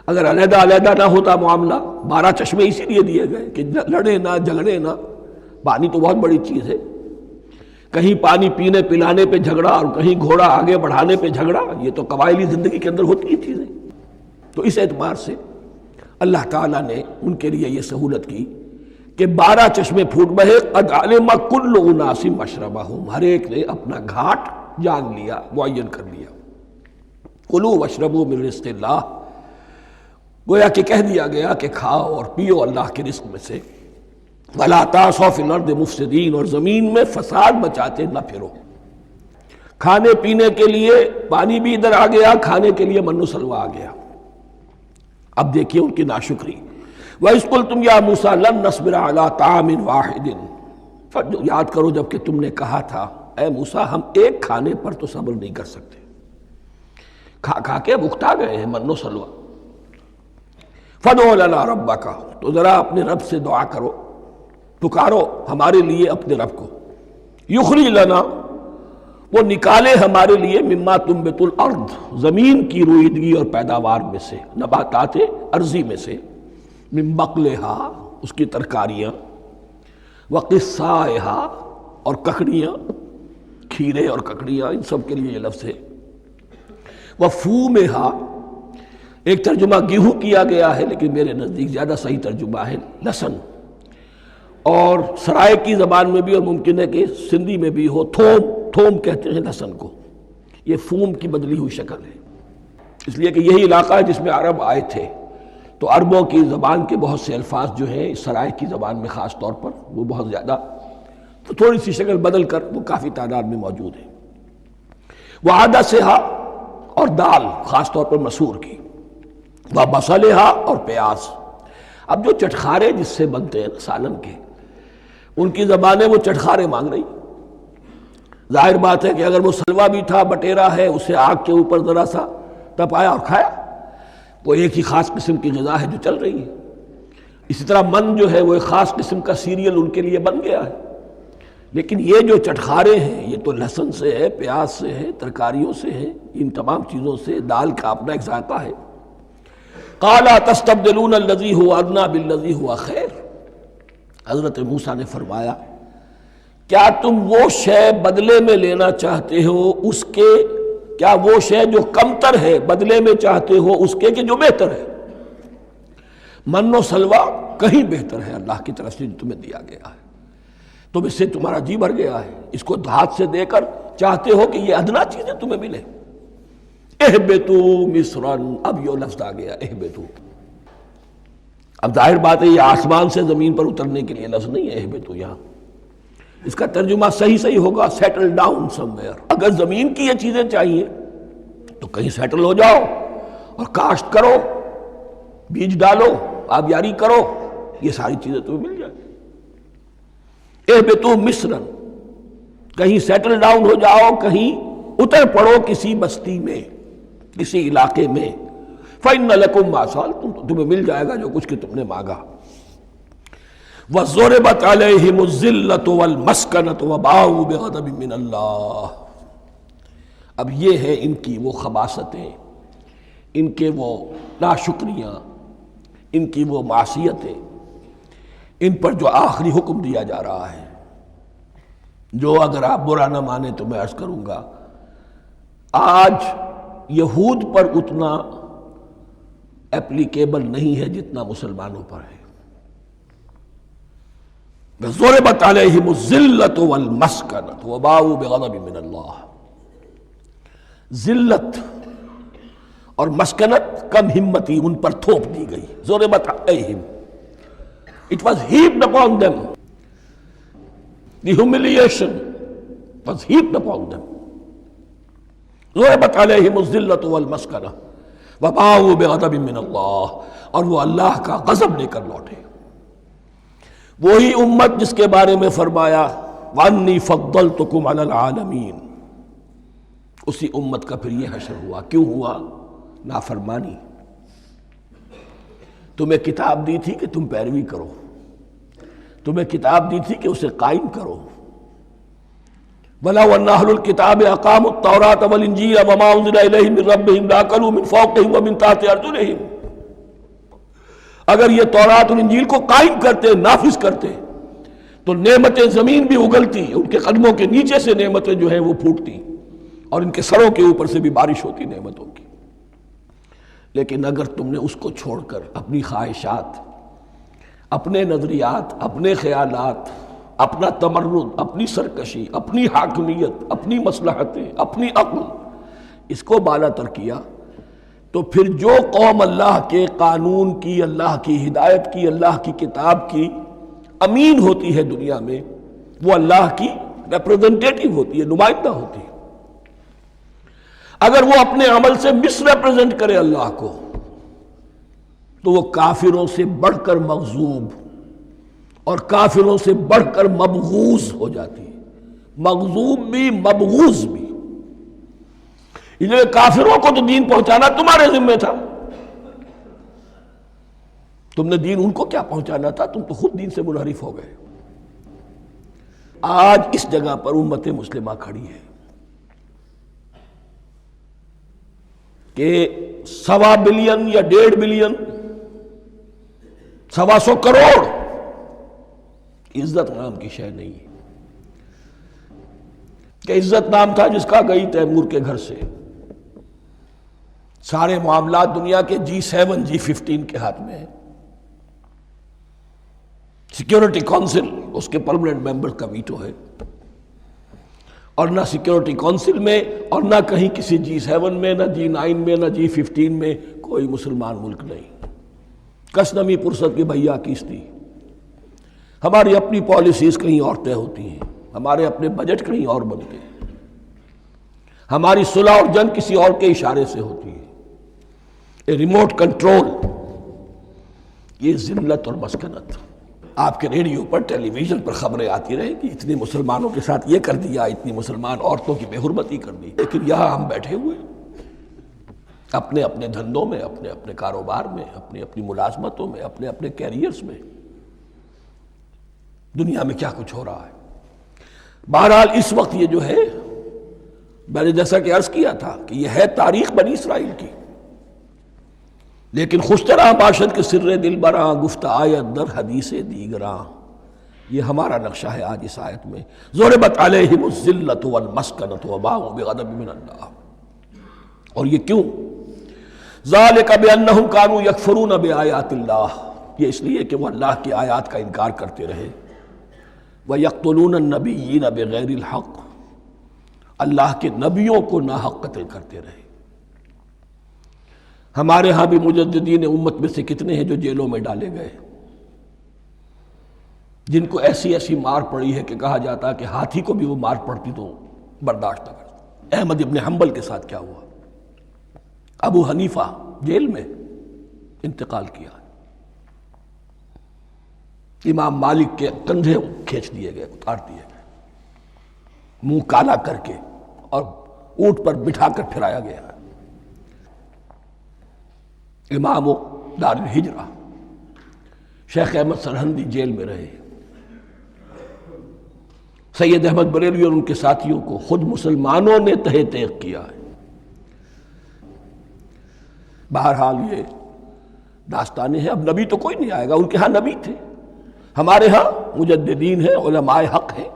اگر علیحدہ علیحدہ نہ ہوتا معاملہ، 12 چشمے اسی لیے دیے گئے کہ لڑے نہ جھگڑے نہ۔ پانی تو بہت بڑی چیز ہے، کہیں پانی پینے پلانے پہ جھگڑا اور کہیں گھوڑا آگے بڑھانے پہ جھگڑا، یہ تو قبائلی زندگی کے اندر ہوتی ہی چیزیں۔ تو اس اعتبار سے اللہ تعالیٰ نے ان کے لیے یہ سہولت کی کہ 12 چشمے پھوٹ بہے۔ قد علم کل اناس مشربہم، ہر ایک نے اپنا گھاٹ جان لیا، معین کر لیا۔ کلوا واشربوا من رزق اللہ، گویا کہ کہہ دیا گیا کہ کھاؤ اور پیو اللہ کے رزق میں سے۔ ولا تعثوا فی الارض مفسدین، اور زمین میں فساد مچاتے نہ پھرو۔ کھانے پینے کے لیے پانی بھی ادھر آ گیا، کھانے کے لیے من و سلوہ آ گیا۔ اب دیکھیے ان کی ناشکری۔ وَإِذْ قُلْتُمْ يَا مُوسَىٰ لَن نَّصْبِرَ عَلَىٰ طَعَامٍ وَاحِدٍ، یاد کرو جب کہ تم نے کہا تھا اے موسیٰ ہم ایک کھانے پر تو صبر نہیں کر سکتے، کھا کھا کے بکھتا گئے ہیں من و سلوہ۔ فَادْعُ لَنَا رَبَّكَ، تو ذرا اپنے رب سے دعا کرو، پکارو ہمارے لیے اپنے رب کو۔ یخرج لنا، وہ نکالے ہمارے لیے مما تنبت الارض، زمین کی روئیدگی اور پیداوار میں سے، نباتات ارضی میں سے، من بقلہا، اس کی ترکاریاں، وقصائہا، اور ککڑیاں، کھیرے اور ککڑیاں، ان سب کے لیے یہ لفظ ہے۔ وفومہا، ایک ترجمہ گیہوں کیا گیا ہے لیکن میرے نزدیک زیادہ صحیح ترجمہ ہے لہسن، اور سرائے کی زبان میں بھی اور ممکن ہے کہ سندھی میں بھی ہو تھوم، تھوم کہتے ہیں لہسن کو، یہ فوم کی بدلی ہوئی شکل ہے، اس لیے کہ یہی علاقہ ہے جس میں عرب آئے تھے، تو عربوں کی زبان کے بہت سے الفاظ جو ہیں اس سرائے کی زبان میں خاص طور پر وہ بہت زیادہ، تو تھوڑی سی شکل بدل کر وہ کافی تعداد میں موجود ہے۔ وعدسہا، اور دال خاص طور پر مسور کی، وبصلہا، اور پیاز۔ اب جو چٹخارے جس سے بنتے ہیں سالن کے، ان کی زبانیں وہ چٹخارے مانگ رہی۔ ظاہر بات ہے کہ اگر وہ سلوا بھی تھا، بٹیرا ہے، اسے آگ کے اوپر ذرا سا تپایا اور کھایا، وہ ایک ہی خاص قسم کی غذا ہے جو چل رہی ہے۔ اسی طرح من جو ہے وہ ایک خاص قسم کا سیریل ان کے لیے بن گیا ہے، لیکن یہ جو چٹخارے ہیں یہ تو لہسن سے ہے، پیاز سے ہے، ترکاریوں سے ہے، ان تمام چیزوں سے، دال کا اپنا ایک ذائقہ ہے۔ قَالَ تَسْتَبْدِلُونَ الَّذِي هُوَ أَدْنَىٰ بِالَّذِي هُوَ خَيْرٌ، حضرت موسیٰ نے فرمایا کیا تم وہ شے بدلے میں لینا چاہتے ہو اس کے، کیا وہ شے جو کمتر ہے بدلے میں چاہتے ہو اس کے کہ جو بہتر ہے؟ من و سلوہ کہیں بہتر ہے اللہ کی طرف سے جو تمہیں دیا گیا ہے، تم اس سے تمہارا جی بھر گیا ہے، اس کو ہاتھ سے دے کر چاہتے ہو کہ یہ ادنا چیزیں تمہیں ملے۔ اہبطوا مصرا، اب یہ لفظ آ گیا اہبطوا۔ اب ظاہر بات ہے یہ آسمان سے زمین پر اترنے کے لیے لفظ نہیں ہے اہبطوا، یہاں اس کا ترجمہ صحیح ہوگا سیٹل ڈاؤن سم ویئر۔ اگر زمین کی یہ چیزیں چاہیے تو کہیں سیٹل ہو جاؤ اور کاشت کرو، بیج ڈالو، آبیاری کرو، یہ ساری چیزیں تمہیں مل جائیں۔ اہبطوا مصرا، کہیں سیٹل ڈاؤن ہو جاؤ، کہیں اتر پڑو کسی بستی میں، کسی علاقے میں۔ فَإِنَّ لَكُمْ مَا سَأَلْتُمْ، تمہیں مل جائے گا جو کچھ کہ تم نے مانگا۔ وَضُرِبَتْ عَلَيْهِمُ الذِّلَّةُ وَالْمَسْكَنَةُ وَبَاءُوا بِغَضَبٍ مِّنَ اللَّهِ، اب یہ ہے ان کی وہ خباثتیں، ان کے وہ ناشکریاں، ان کی وہ معصیتیں، ان پر جو آخری حکم دیا جا رہا ہے، جو اگر آپ برا نہ مانیں تو میں عرض کروں گا آج یہود پر اتنا اپلیکیبل نہیں ہے جتنا مسلمانوں پر ہے۔ ضربت علیہم الذلۃ والمسکنۃ وباؤوا بغضب من اللہ۔ ذلت اور مسکنت، کم ہمتی ان پر تھوپ دی گئی۔ ضربت علیہم، it was heaped upon them. The humiliation was heaped upon them. ضربت علیہم الذلۃ والمسکنہ وباؤوا بغضب من اللہ، اور وہ اللہ کا غضب لے کر لوٹے۔ وہی امت جس کے بارے میں فرمایا وَأَنِّي فَضَّلْتُكُمْ عَلَى الْعَالَمِينَ، اسی امت کا پھر یہ حشر ہوا۔ کیوں ہوا؟ نافرمانی۔ تمہیں کتاب دی تھی کہ تم پیروی کرو، تمہیں کتاب دی تھی کہ اسے قائم کرو۔ وَلَوْ أَنَّ أَهْلَ الْكِتَابِ أَقَامُوا التَّوْرَاةَ وَالْإِنْجِيلَ وَمَا أُنزِلَ إِلَيْهِمْ مِنْ رَبِّهِمْ لَأَكَلُوا مِنْ فَوْقِهِمْ وَمِنْ تَحْتِ أَرْجُلِهِمْ۔ اگر یہ تورات اور انجیل کو قائم کرتے، نافذ کرتے، تو نعمتیں زمین بھی اگلتی، ان کے قدموں کے نیچے سے نعمتیں جو ہیں وہ پھوٹتی، اور ان کے سروں کے اوپر سے بھی بارش ہوتی نعمتوں کی۔ لیکن اگر تم نے اس کو چھوڑ کر اپنی خواہشات، اپنے نظریات، اپنے خیالات، اپنا تمرد، اپنی سرکشی، اپنی حاکمیت، اپنی مصلحتیں، اپنی عقل، اس کو بالا تر کیا، تو پھر جو قوم اللہ کے قانون کی، اللہ کی ہدایت کی، اللہ کی کتاب کی امین ہوتی ہے دنیا میں، وہ اللہ کی ریپرزنٹیٹیو ہوتی ہے، نمائندہ ہوتی ہے۔ اگر وہ اپنے عمل سے مس ریپرزنٹ کرے اللہ کو، تو وہ کافروں سے بڑھ کر مغضوب اور کافروں سے بڑھ کر مبغوض ہو جاتی ہے۔ مغضوب بھی، مبغوض بھی۔ اس لیے کافروں کو تو دین پہنچانا تمہارے ذمہ تھا، تم نے دین ان کو کیا پہنچانا تھا، تم تو خود دین سے منحرف ہو گئے۔ آج اس جگہ پر امت مسلمہ کھڑی ہے کہ 1.25 بلین یا 1.5 بلین، 125 کروڑ عزت نام کی شے نہیں ہے، کہ عزت نام تھا جس کا گئی تیمور کے گھر سے، سارے معاملات دنیا کے G7 G15 کے ہاتھ میں ہیں، سیکیورٹی کونسل اس کے پرماننٹ ممبر کا ویٹو ہے، اور نہ سیکیورٹی کونسل میں اور نہ کہیں کسی G7 میں، نہ G9 میں، نہ G15 میں کوئی مسلمان ملک نہیں۔ کس نمی پرست کی بھیا کیستی، ہماری اپنی پالیسیز کہیں اور طے ہوتی ہیں، ہمارے اپنے بجٹ کہیں اور بنتے ہیں، ہماری صلح اور جنگ کسی اور کے اشارے سے ہوتی ہے۔ ریموٹ کنٹرول، یہ ذلت اور مسکنت۔ آپ کے ریڈیو پر، ٹیلی ویژن پر خبریں آتی رہیں کہ اتنے مسلمانوں کے ساتھ یہ کر دیا، اتنی مسلمان عورتوں کی بے حرمتی کر دی، لیکن یہاں ہم بیٹھے ہوئے اپنے اپنے دھندوں میں، اپنے اپنے کاروبار میں، اپنی اپنی ملازمتوں میں، اپنے اپنے کیریئرز میں، دنیا میں کیا کچھ ہو رہا ہے۔ بہرحال اس وقت یہ جو ہے، میں نے جیسا کہ عرض کیا تھا کہ یہ ہے تاریخ بنی اسرائیل کی، لیکن خوشترا باشد کے سر دل براں، گفت آیت در حدیث دیگراں، یہ ہمارا نقشہ ہے آج اس آیت میں۔ ضربت علیہم الذلۃ والمسکنۃ وباؤوا بغضب من اللہ۔ اور یہ کیوں؟ ذالک بانہم کانوا یکفرون بآیات اللہ، یہ اس لیے کہ وہ اللہ کی آیات کا انکار کرتے رہے۔ وَيَقْتُلُونَ النَّبِيِّينَ بِغَيْرِ الْحَقِّ، اللہ کے نبیوں کو ناحق قتل کرتے رہے۔ ہمارے ہاں بھی مجددین امت میں سے کتنے ہیں جو جیلوں میں ڈالے گئے، جن کو ایسی ایسی مار پڑی ہے کہ کہا جاتا ہے کہ ہاتھی کو بھی وہ مار پڑتی تو برداشت نہ کرتا۔ احمد ابن حنبل کے ساتھ کیا ہوا؟ ابو حنیفہ جیل میں انتقال کیا، امام مالک کے کندھے کھینچ دیے گئے، اتار دیے گئے، منہ کالا کر کے اور اونٹ پر بٹھا کر پھرایا گیا۔ امام دار الہجرہ شیخ احمد سرہندی جیل میں رہے، سید احمد بریلوی اور ان کے ساتھیوں کو خود مسلمانوں نے تہہ تیغ کیا ہے۔ بہرحال یہ داستانیں ہیں، اب نبی تو کوئی نہیں آئے گا، ان کے ہاں نبی تھے، ہمارے ہاں مجددین ہیں، علماء حق ہیں،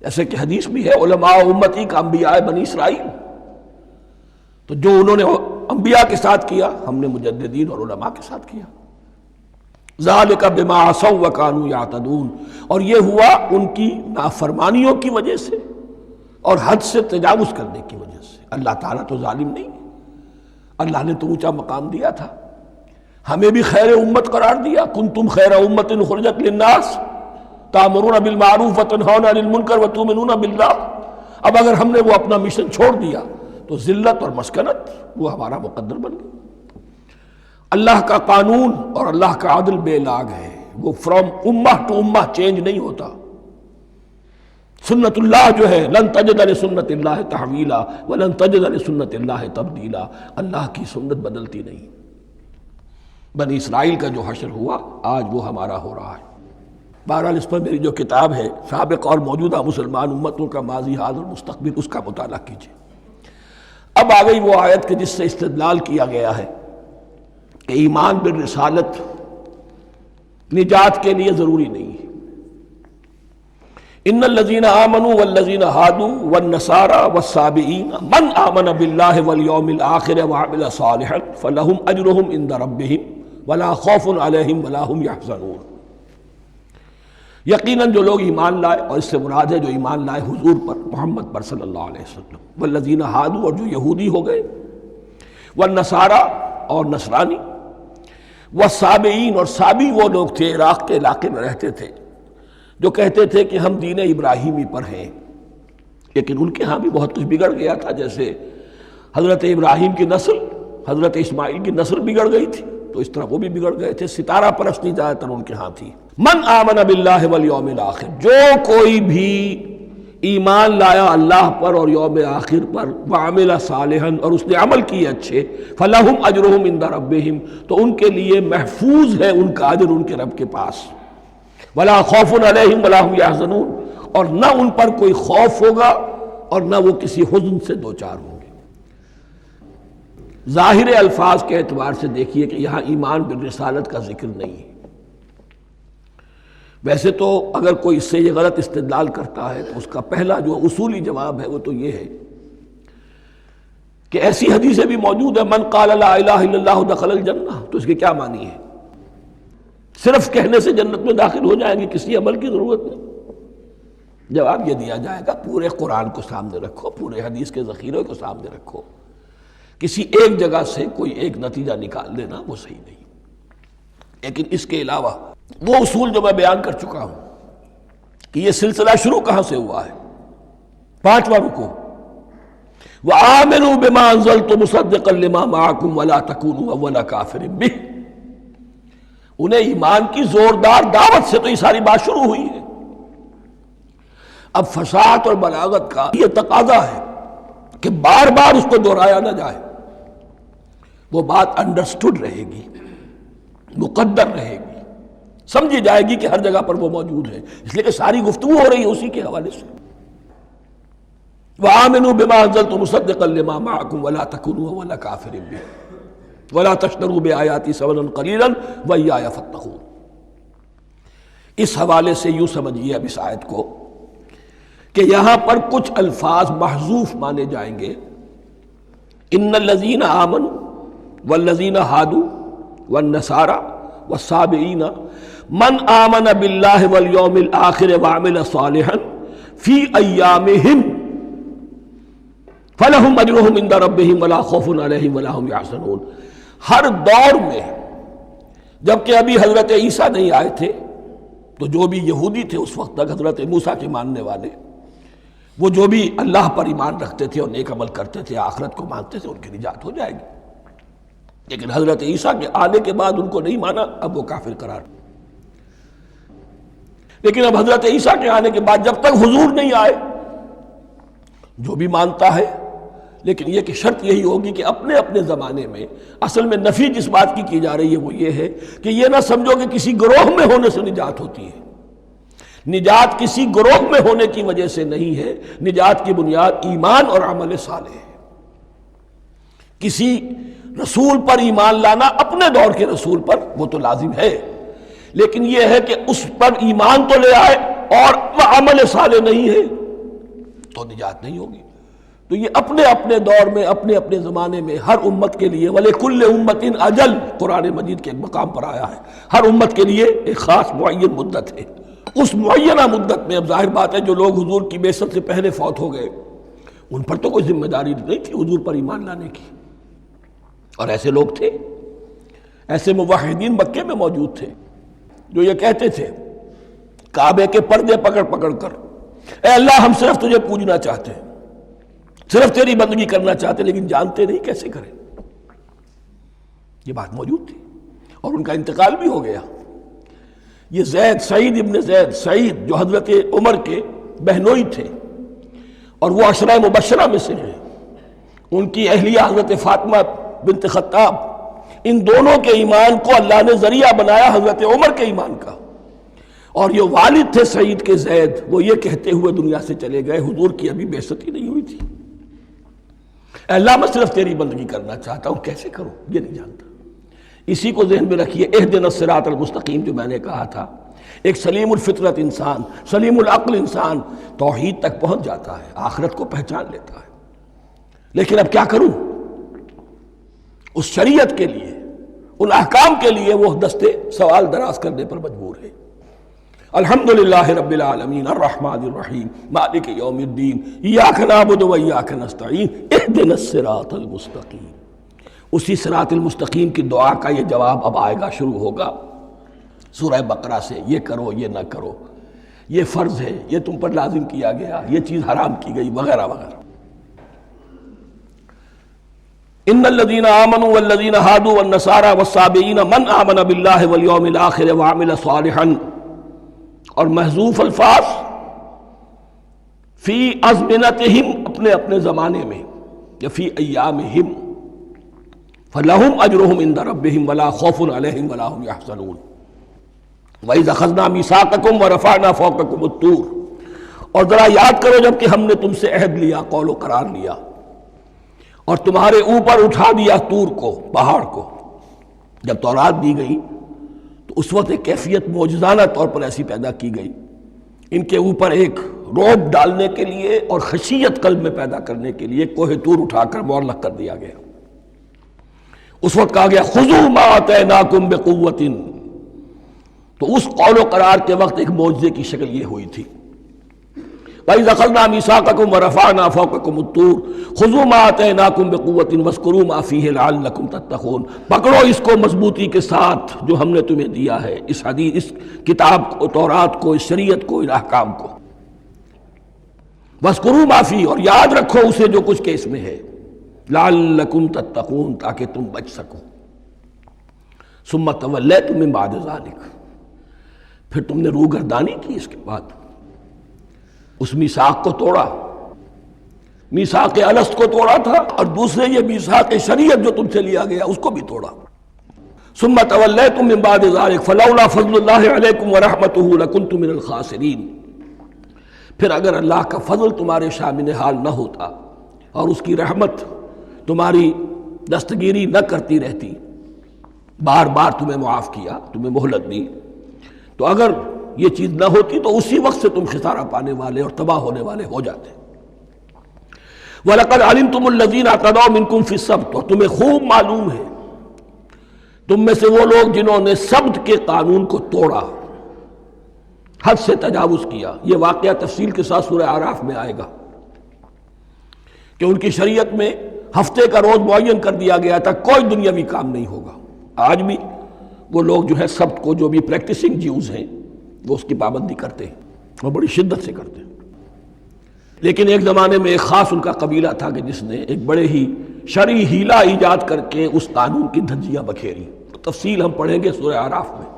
جیسے کہ حدیث بھی ہے علماء امتی کا انبیاء بنی اسرائیل، تو جو انہوں نے انبیاء کے ساتھ کیا ہم نے مجددین اور علماء کے ساتھ کیا۔ ذالک بما عصوا وکانوا یعتدون، اور یہ ہوا ان کی نافرمانیوں کی وجہ سے اور حد سے تجاوز کرنے کی وجہ سے۔ اللہ تعالیٰ تو ظالم نہیں، اللہ نے تو اونچا مقام دیا تھا، ہمیں بھی خیر امت قرار دیا، کنتم خیر امت اخرجت للناس تأمرون بالمعروف وتنہون عن المنکر وتؤمنون باللہ۔ اب اگر ہم نے وہ اپنا مشن چھوڑ دیا تو ذلت اور مسکنت وہ ہمارا مقدر بن گئی۔ اللہ کا قانون اور اللہ کا عدل بے لاگ ہے، وہ فرام امہ ٹو امہ چینج نہیں ہوتا۔ سنت اللہ جو ہے لن تجد لسنت اللہ تحویلا ولن تجد لسنت اللہ تبدیلا، اللہ کی سنت بدلتی نہیں۔ بنی اسرائیل کا جو حشر ہوا آج وہ ہمارا ہو رہا ہے۔ بہرحال اس پر میری جو کتاب ہے سابق اور موجودہ مسلمان امتوں کا ماضی حال اور مستقبل، اس کا مطالعہ کیجیے۔ اب آ گئی وہ آیت کہ جس سے استدلال کیا گیا ہے کہ ایمان بالرسالت نجات کے لیے ضروری نہیں ہے۔ ان الذین آمنوا والذین ہادوا والنصارى والصابئین من آمن باللہ والیوم الآخر وعمل صالحا فلہم اجرہم عند ربہم ولا خوف علیہم ولا ہم یحزنون۔ یقیناً جو لوگ ایمان لائے، اور اس سے مراد ہے جو ایمان لائے حضور پر، محمد پر صلی اللہ علیہ وسلم، والذین ہادوا، اور جو یہودی ہو گئے، والنصارى، اور نصرانی، والصابئین، اور صابی وہ لوگ تھے عراق کے علاقے میں رہتے تھے جو کہتے تھے کہ ہم دین ابراہیمی پر ہیں، لیکن ان کے ہاں بھی بہت کچھ بگڑ گیا تھا، جیسے حضرت ابراہیم کی نسل، حضرت اسماعیل کی نسل بگڑ گئی تھی، تو اس طرح وہ بھی بگڑ گئے تھے۔ ستارہ پرستی زیادہ تر ان کے ہاں تھی۔ من آمن باللہ والیوم الآخر، جو کوئی بھی ایمان لایا اللہ پر اور یوم آخر پر، وعمل صالحا، اور اس نے عمل کیے اچھے، فلہم اجرہم عند ربہم، تو ان کے لیے محفوظ ہے ان کا اجر ان کے رب کے پاس، ولا خوف علیہم ولا ہم یحزنون، اور نہ ان پر کوئی خوف ہوگا اور نہ وہ کسی حزن سے دوچار ہوں گے۔ ظاہر الفاظ کے اعتبار سے دیکھیے کہ یہاں ایمان بالرسالت کا ذکر نہیں ہے۔ ویسے تو اگر کوئی اس سے یہ غلط استدلال کرتا ہے تو اس کا پہلا جو اصولی جواب ہے وہ تو یہ ہے کہ ایسی حدیثیں بھی موجود ہیں، من قال لا الہ الا اللہ دخل الجنہ، تو اس کے کیا معنی ہے؟ صرف کہنے سے جنت میں داخل ہو جائیں گے، کسی عمل کی ضرورت نہیں؟ جواب یہ دیا جائے گا پورے قرآن کو سامنے رکھو، پورے حدیث کے ذخیرے کو سامنے رکھو، کسی ایک جگہ سے کوئی ایک نتیجہ نکال لینا وہ صحیح نہیں۔ لیکن اس کے علاوہ وہ اصول جو میں بیان کر چکا ہوں کہ یہ سلسلہ شروع کہاں سے ہوا ہے، 5واں رکوع، وَآمِنُوا بِمَا أَنزَلْتُ مُصَدِّقًا لِمَا مَعَكُمْ وَلَا تَكُونُوا أَوَّلَ كَافِرٍ بِهِ۔ انہیں ایمان کی زوردار دعوت سے تو یہ ساری بات شروع ہوئی ہے۔ اب فصاحت اور بلاغت کا یہ تقاضا ہے کہ بار بار اس کو دہرایا نہ جائے، وہ بات انڈرسٹوڈ رہے گی، مقدر رہے گی، سمجھی جائے گی کہ ہر جگہ پر وہ موجود ہے، اس لیے کہ ساری گفتگو ہو رہی ہے اسی کے حوالے سے۔ وَآمِنُوا بِمَا أَنزَلْتُ مُصَدِّقًا لِمَا مَعَكُمْ وَلَا تَكُونُوا أَوَّلَ كَافِرٍ بِهِ وَلَا تَشْتَرُوا بِآيَاتِي ثَمَنًا قَلِيلًا وَإِيَّايَ فَاتَّقُونِ۔ اس حوالے سے یوں سمجھیے اب اس آیت کو کہ یہاں پر کچھ الفاظ محذوف مانے جائیں گے۔ ان الذین آمنوا والذین ہادوا والنصارى والصابئین من آمن باللہ والیوم الآخر وعمل صالحا فی ایامہم فلہم اجرہم عند ربہم ولا خوف علیہم ولا ہم یحزنون۔ ہر دور میں جبکہ ابھی حضرت عیسیٰ نہیں آئے تھے تو جو بھی یہودی تھے اس وقت تک، حضرت موسیٰ کے ماننے والے، وہ جو بھی اللہ پر ایمان رکھتے تھے اور نیک عمل کرتے تھے، آخرت کو مانتے تھے، ان کی نجات ہو جائے گی۔ لیکن حضرت عیسیٰ کے آنے کے بعد ان کو نہیں مانا، اب وہ کافر قرار۔ لیکن اب حضرت عیسیٰ کے آنے کے بعد جب تک حضور نہیں آئے، جو بھی مانتا ہے، لیکن یہ کہ شرط یہی ہوگی کہ اپنے اپنے زمانے میں، اصل میں نفی جس بات کی جا رہی ہے وہ یہ ہے کہ یہ نہ سمجھو کہ کسی گروہ میں ہونے سے نجات ہوتی ہے، نجات کسی گروہ میں ہونے کی وجہ سے نہیں ہے، نجات کی بنیاد ایمان اور عمل صالح ہے۔ کسی رسول پر ایمان لانا اپنے دور کے رسول پر وہ تو لازم ہے، لیکن یہ ہے کہ اس پر ایمان تو لے آئے اور وہ عمل صالح نہیں ہے تو نجات نہیں ہوگی۔ تو یہ اپنے اپنے دور میں، اپنے اپنے زمانے میں ہر امت کے لیے وَلِكُلِّ أُمَّةٍ أَجَلٌ قرآن مجید کے ایک مقام پر آیا ہے، ہر امت کے لیے ایک خاص معین مدت ہے۔ اس معینہ مدت میں اب ظاہر بات ہے جو لوگ حضور کی بعثت سے پہلے فوت ہو گئے ان پر تو کوئی ذمہ داری نہیں تھی حضور پر ایمان لانے کی، اور ایسے لوگ تھے، ایسے موحدین مکے میں موجود تھے جو یہ کہتے تھے کعبے کے پردے پکڑ پکڑ کر، اے اللہ ہم صرف تجھے پوجنا چاہتے ہیں، صرف تیری بندگی کرنا چاہتے، لیکن جانتے نہیں کیسے کریں۔ یہ بات موجود تھی اور ان کا انتقال بھی ہو گیا۔ یہ زید، سعید ابن زید، سعید جو حضرت عمر کے بہنوئی تھے اور وہ عشرہ مبشرہ میں سے ہیں، ان کی اہلیہ حضرت فاطمہ بنت خطاب، ان دونوں کے ایمان کو اللہ نے ذریعہ بنایا حضرت عمر کے ایمان کا، اور یہ والد تھے سعید کے زید، وہ یہ کہتے ہوئے دنیا سے چلے گئے حضور کی ابھی بعثت ہی نہیں ہوئی تھی، اے اللہ میں صرف تیری بندگی کرنا چاہتا ہوں، کیسے کروں یہ نہیں جانتا۔ اسی کو ذہن میں رکھیے، اہدنا الصراط المستقیم جو میں نے کہا تھا، ایک سلیم الفطرت انسان، سلیم العقل انسان توحید تک پہنچ جاتا ہے، آخرت کو پہچان لیتا ہے، لیکن اب کیا کروں؟ اس شریعت کے لیے، ان احکام کے لیے وہ دستے سوال دراز کرنے پر مجبور ہے۔ الحمدللہ رب العالمین الرحمن الرحیم مالک یوم الدین ایاک نعبد و ایاک نستعین اہدنا الصراط المستقیم۔ اسی صراط المستقیم کی دعا کا یہ جواب اب آئے گا، شروع ہوگا سورہ بقرہ سے، یہ کرو یہ نہ کرو، یہ فرض ہے، یہ تم پر لازم کیا گیا، یہ چیز حرام کی گئی، وغیرہ وغیرہ۔ ان الذين آمنوا والذين هادوا والنصارى والصابئين من آمن بالله واليوم الآخر وعمل صالحا، اور محذوف الفاظ فی ازمنتہم، اپنے اپنے زمانے میں، یا فی ایامہم، فلہم اجرہم عند ربہم ولا خوف علیہم ولا هم یحزنون۔ وَإِذْ أَخَذْنَا مِیثَاقَکُمْ وَرَفَعْنَا فَوْقَکُمُ الطُّورَ، اور ذرا یاد کرو جب کہ ہم نے تم سے عہد لیا، قول و قرار لیا، اور تمہارے اوپر اٹھا دیا طور کو، پہاڑ کو۔ جب تورات دی گئی تو اس وقت ایک کیفیت معجزانہ طور پر ایسی پیدا کی گئی، ان کے اوپر ایک رعب ڈالنے کے لیے اور خشیت قلب میں پیدا کرنے کے لیے کوہ طور اٹھا کر معلق کر دیا گیا۔ اس وقت کہا گیا خذوا ما آتیناکم بقوۃ، تو اس قول و قرار کے وقت ایک معجزے کی شکل یہ ہوئی تھی۔ وَإِذْ أَخَذْنَا مِیثَاقَکُمْ وَرَفَعْنَا فَوْقَکُمُ الطُّورَ خُذُوا مَا آتَیْنَاکُمْ بِقُوَّةٍ وَاذْکُرُوا مَا فِیہِ لَعَلَّکُمْ تَتَّقُونَ، پکڑو اس کو مضبوطی کے ساتھ جو ہم نے تمہیں دیا ہے، اس حدیث، اس کتاب کو، تورات کو، اس شریعت کو، ان احکام کو۔ وَاذْکُرُوا مَا فِیہِ، اور یاد رکھو اسے جو کچھ کہ اس میں ہے، لَعَلَّکُمْ تَتَّقُونَ، تاکہ تم بچ سکو۔ ثُمَّ تَوَلَّیْتُم مِّن بَعْدِ ذَلِکَ، پھر تم نے روگردانی کی اس کے بعد، اس میثاق کو توڑا، میثاق الست کو توڑا تھا، اور دوسرے یہ میثاق شریعت جو تم سے لیا گیا اس کو بھی توڑا۔ ثم تولیتم من بعد ذلک فلولا فضل اللہ علیکم ورحمتہ لکنتم من الخاسرین، پھر اگر اللہ کا فضل تمہارے شامل حال نہ ہوتا اور اس کی رحمت تمہاری دستگیری نہ کرتی رہتی، بار بار تمہیں معاف کیا، تمہیں مہلت دی، تو اگر یہ چیز نہ ہوتی تو اسی وقت سے تم خسارہ پانے والے اور تباہ ہونے والے ہو جاتے۔ وَلَقَدْ عَلِمْتُمُ الَّذِينَ اعْتَدَوْا مِنْكُمْ فِي السَّبْتِ، اور تمہیں خوب معلوم ہے تم میں سے وہ لوگ جنہوں نے سبت کے قانون کو توڑا، حد سے تجاوز کیا۔ یہ واقعہ تفصیل کے ساتھ سورہ اعراف میں آئے گا کہ ان کی شریعت میں ہفتے کا روز معین کر دیا گیا تھا، کوئی دنیاوی کام نہیں ہوگا۔ آج بھی وہ لوگ جو ہے سبت کو، جو بھی پریکٹسنگ جیوز ہیں، وہ اس کی پابندی کرتے ہیں، وہ بڑی شدت سے کرتے ہیں۔ لیکن ایک زمانے میں ایک خاص ان کا قبیلہ تھا کہ جس نے ایک بڑے ہی شرعی ہیلہ ایجاد کر کے اس قانون کی دھجیاں بکھیری، تفصیل ہم پڑھیں گے سورہ اعراف میں۔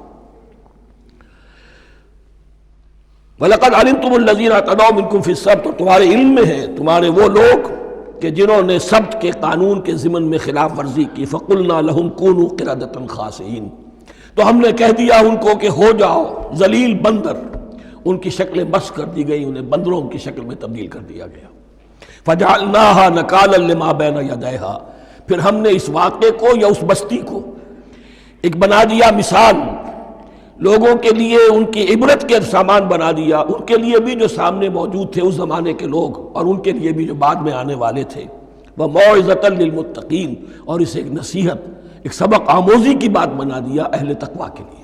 وَلَقَدْ عَلِمْتُمُ الَّذِينَ اعْتَدَوْا مِنْكُمْ فِي السَّبْتِ، اور تمہارے علم میں ہے تمہارے وہ لوگ کہ جنہوں نے سبت کے قانون کے ضمن میں خلاف ورزی کی، فَقُلْنَا لَهُمْ كُونُوا قِرَدَةً خَاسِئِينَ، تو ہم نے کہہ دیا ان کو کہ ہو جاؤ ذلیل بندر، ان کی شکلیں مس کر دی گئی، انہیں بندروں کی شکل میں تبدیل کر دیا گیا۔ فَجَعَلْنَاهَا نَكَالًا لِمَا بَيْنَ يَدَيْهَا، پھر ہم نے اس واقعے کو یا اس بستی کو ایک بنا دیا مثال، لوگوں کے لیے ان کی عبرت کے سامان بنا دیا، ان کے لیے بھی جو سامنے موجود تھے اس زمانے کے لوگ، اور ان کے لیے بھی جو بعد میں آنے والے تھے، وَمَوْعِظَةً لِّلْمُتَّقِينَ، اور اسے ایک نصیحت، ایک سبق آموزی کی بات بنا دیا اہل تقویٰ کے لیے۔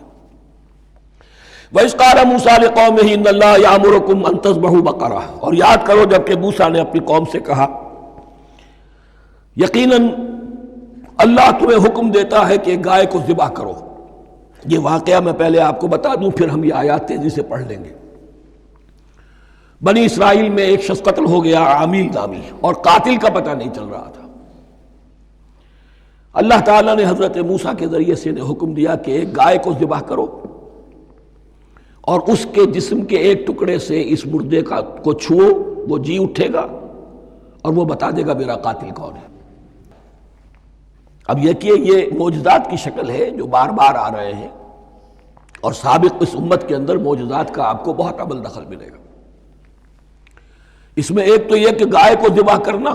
وَإِذْ قَالَ مُوسَىٰ لِقَوْمِهِ إِنَّ اللَّهَ يَأْمُرُكُمْ أَن تَذْبَحُوا بَقَرَةً، اور یاد کرو جب کہ موسیٰ نے اپنی قوم سے کہا یقیناً اللہ تمہیں حکم دیتا ہے کہ گائے کو ذبح کرو۔ یہ واقعہ میں پہلے آپ کو بتا دوں، پھر ہم یہ آیات تیزی سے پڑھ لیں گے۔ بنی اسرائیل میں ایک شخص قتل ہو گیا، عامیل نامی، اور قاتل کا پتہ نہیں چل رہا تھا۔ اللہ تعالیٰ نے حضرت موسیٰ کے ذریعے سے انہیں حکم دیا کہ ایک گائے کو ذبح کرو اور اس کے جسم کے ایک ٹکڑے سے اس مردے کو چھوؤ، وہ جی اٹھے گا اور وہ بتا دے گا میرا قاتل کون ہے۔ اب یہ معجزات کی شکل ہے جو بار بار آ رہے ہیں، اور سابق اس امت کے اندر معجزات کا آپ کو بہت عمل دخل ملے گا۔ اس میں ایک تو یہ کہ گائے کو ذبح کرنا،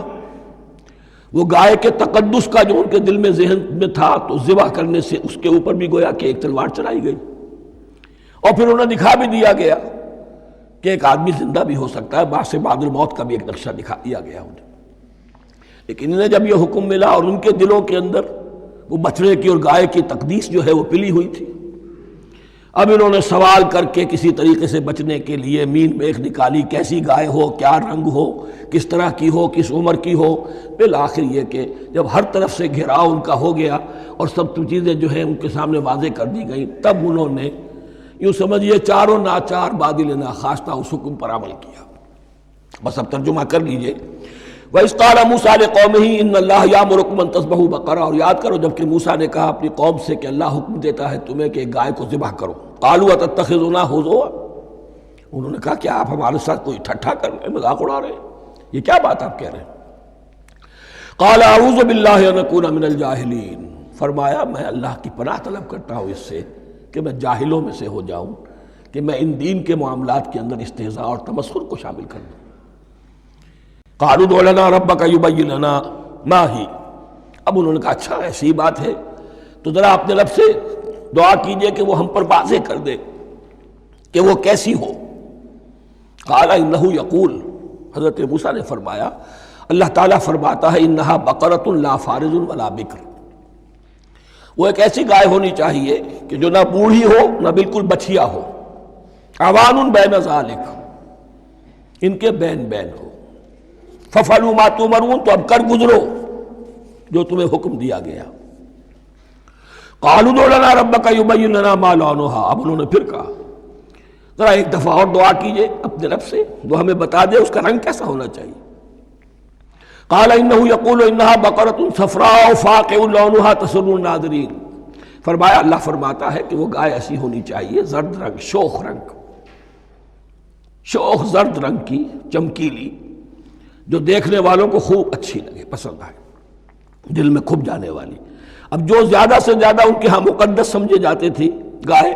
وہ گائے کے تقدس کا جو ان کے دل میں ذہن میں تھا، تو ذبح کرنے سے اس کے اوپر بھی گویا کہ ایک تلوار چلائی گئی، اور پھر انہیں دکھا بھی دیا گیا کہ ایک آدمی زندہ بھی ہو سکتا ہے، بعد سے بعد الموت کا بھی ایک نقشہ دکھا دیا گیا انہیں۔ لیکن انہیں جب یہ حکم ملا اور ان کے دلوں کے اندر وہ بچڑے کی اور گائے کی تقدیس جو ہے وہ پلی ہوئی تھی، اب انہوں نے سوال کر کے کسی طریقے سے بچنے کے لیے مین میخ نکالی، کیسی گائے ہو، کیا رنگ ہو، کس طرح کی ہو، کس عمر کی ہو۔ بالآخر یہ کہ جب ہر طرف سے گھیراؤ ان کا ہو گیا اور سب چیزیں جو ہیں ان کے سامنے واضح کر دی گئیں، تب انہوں نے یوں سمجھیے چاروں ناچار بادل ناخواستہ اس حکم پر عمل کیا۔ بس اب ترجمہ کر لیجئے۔ وَإِذْ قَالَ مُوسَىٰ لِقَوْمِهِ إِنَّ اللَّهَ يَأْمُرُكُمْ أَن تَذْبَحُوا بَقَرَةً، اور یاد کرو جب کہ موسیٰ نے کہا اپنی قوم سے کہ اللہ حکم دیتا ہے تمہیں کہ ایک گائے کو ذبح کرو۔ قَالُوا أَتَتَّخِذُنَا هُزُوًا، انہوں نے کہا کیا آپ ہمارے ساتھ کوئی ٹھٹھا کر رہے ہیں، مذاق اڑا رہے ہیں، یہ کیا بات آپ کہہ رہے ہیں؟ قَالَ أَعُوذُ بِاللَّهِ أَنْ أَكُونَ مِنَ الْجَاهِلِينَ، فرمایا میں اللہ کی پناہ طلب کرتا ہوں اس سے کہ میں جاہلوں میں سے ہو جاؤں، کہ میں ان دین کے معاملات کے اندر استہزاء اور تمسخر کو شامل کر دوں۔ قالوا ادع لنا ربك يبين لنا ما هي، اب انہوں نے کہا اچھا ایسی بات ہے تو ذرا اپنے رب سے دعا کیجئے کہ وہ ہم پر واضح کر دے کہ وہ کیسی ہو۔ قال انه يقول، حضرت موسیٰ نے فرمایا اللہ تعالیٰ فرماتا ہے انها بقرة لا فارض ولا بکر، وہ ایک ایسی گائے ہونی چاہیے کہ جو نہ بوڑھی ہو نہ بالکل بچھیا ہو، عوان بین ذالک، ان کے بین بین ہو۔ فَفَعَلُوا مَا تُؤْمَرُونَ، تو اب کر گزرو جو تمہیں حکم دیا گیا۔ قَالُوا ادْعُ لَنَا رَبَّكَ يُبَيِّن لَنَا مَا لَوْنُهَا، اب انہوں نے پھر کہا ذرا ایک دفعہ اور دعا کیجئے اپنے رب سے، وہ ہمیں بتا دے اس کا رنگ کیسا ہونا چاہیے۔ قَالَ إِنَّهُ يَقُولُ إِنَّهَا بَقَرَةٌ صَفْرَاءُ فَاقِعٌ لَوْنُهَا تَسُرُّ النَّاظِرِينَ، فرمایا اللہ فرماتا ہے کہ وہ گائے ایسی ہونی چاہیے زرد رنگ، شوخ رنگ، شوخ زرد رنگ کی، چمکیلی، جو دیکھنے والوں کو خوب اچھی لگے، پسند آئے، دل میں کھپ جانے والی۔ اب جو زیادہ سے زیادہ ان کے ہاں مقدس سمجھے جاتے تھی گائے،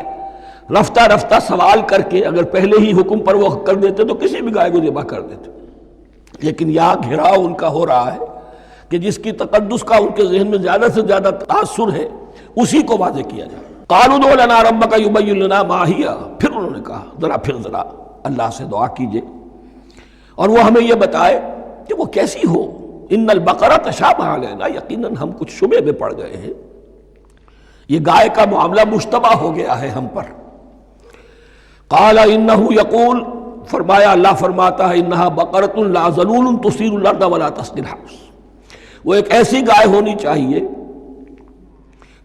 رفتہ رفتہ سوال کر کے اگر پہلے ہی حکم پر وہ کر دیتے تو کسی بھی گائے کو ذبح کر دیتے، لیکن یہاں گھیراؤ ان کا ہو رہا ہے کہ جس کی تقدس کا ان کے ذہن میں زیادہ سے زیادہ تاثر ہے اسی کو واضح کیا جائے۔ قالوا ادع لنا ربك يبين لنا ما هي، پھر انہوں نے کہا ذرا اللہ سے دعا کیجئے اور وہ ہمیں یہ بتائے کہ وہ کیسی ہو۔ ان البقرہ تشابہ علینا، یقیناً ہم کچھ شبے میں پڑ گئے ہیں، یہ گائے کا معاملہ مشتبہ ہو گیا ہے ہم پر۔ قال انہ یقول، فرمایا اللہ فرماتا ہے انہا بقرۃ لا ذلول تثیر الارض ولا تسقی الحرث، وہ ایک ایسی گائے ہونی چاہیے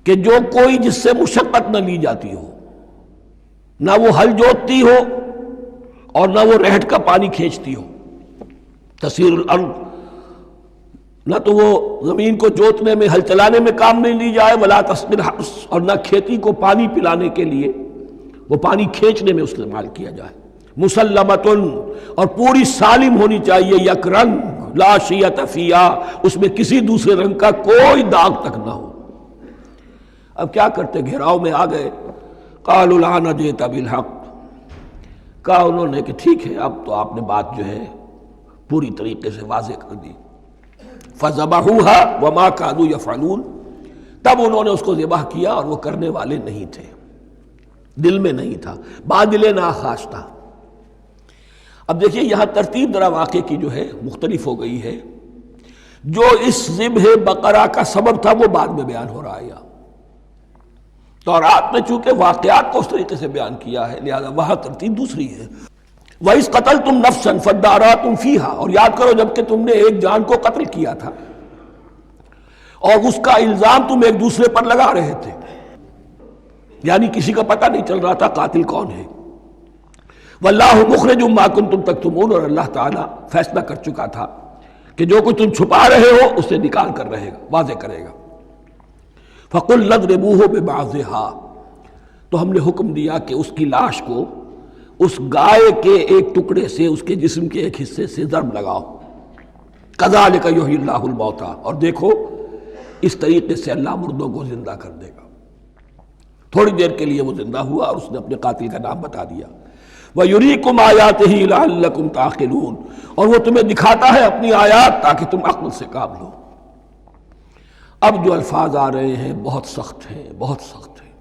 کہ جو کوئی جس سے مشقت نہ لی جاتی ہو، نہ وہ ہل جوتتی ہو اور نہ وہ رہٹ کا پانی کھینچتی ہو۔ تسیر الارض، نہ تو وہ زمین کو جوتنے میں، ہل چلانے میں کام نہیں لی جائے، ولا تسقی الحرث، اور نہ کھیتی کو پانی پلانے کے لیے وہ پانی کھینچنے میں استعمال کیا جائے۔ مسلمتن، اور پوری سالم ہونی چاہیے، یک رنگ، لا شیۃ فیہا، اس میں کسی دوسرے رنگ کا کوئی داغ تک نہ ہو۔ اب کیا کرتے، گھیراؤ میں آ گئے۔ قالوا الآن جئت بالحق، کہا انہوں نے کہ ٹھیک ہے، اب تو آپ نے بات جو ہے پوری طریقے سے واضح کر دی۔ فَذَبَحُوهَا وَمَا كَادُوا يَفْعَلُونَ، تب انہوں نے اس کو ذبح کیا اور وہ کرنے والے نہیں تھے، دل میں نہیں تھا، بادل ناخواش تھا۔ اب دیکھیے یہاں ترتیب ذرا واقعے کی جو ہے مختلف ہو گئی ہے۔ جو اس ذبح بقرہ کا سبب تھا وہ بعد میں بیان ہو رہا ہے۔ تورات میں چونکہ واقعات کو اس طریقے سے بیان کیا ہے لہذا وہاں ترتیب دوسری ہے۔ وَإِذْ قَتَلْتُمْ نَفْسًا فَادَّارَأْتُمْ فِيهَا، اور یاد کرو جب کہ تم نے ایک جان کو قتل کیا تھا اور اس کا الزام تم ایک دوسرے پر لگا رہے تھے، یعنی کسی کا پتہ نہیں چل رہا تھا قاتل کون ہے۔ وَاللَّهُ مُخْرِجٌ مَا كُنتُمْ تَكْتُمُونَ، اور اللہ تعالیٰ فیصلہ کر چکا تھا کہ جو کچھ تم چھپا رہے ہو اسے نکال کر رہے گا، واضح کرے گا۔ فَقُلْ اضْرِبُوهُ بِبَعْضِهَا، تو ہم نے حکم دیا کہ اس کی لاش کو اس گائے کے ایک ٹکڑے سے، اس کے جسم کے ایک حصے سے ضرب لگاؤ۔ كَذَلِكَ يُحْيِي اللَّهُ الْمَوْتَىٰ، اور دیکھو اس طریقے سے اللہ مردوں کو زندہ کر دے گا۔ تھوڑی دیر کے لیے وہ زندہ ہوا اور اس نے اپنے قاتل کا نام بتا دیا۔ وَيُرِيكُمْ آيَاتِهِ لَعَلَّكُمْ تَعْقِلُونَ، اور وہ تمہیں دکھاتا ہے اپنی آیات تاکہ تم عقل سے کام لو۔ اب جو الفاظ آ رہے ہیں بہت سخت ہیں، بہت سخت ہیں،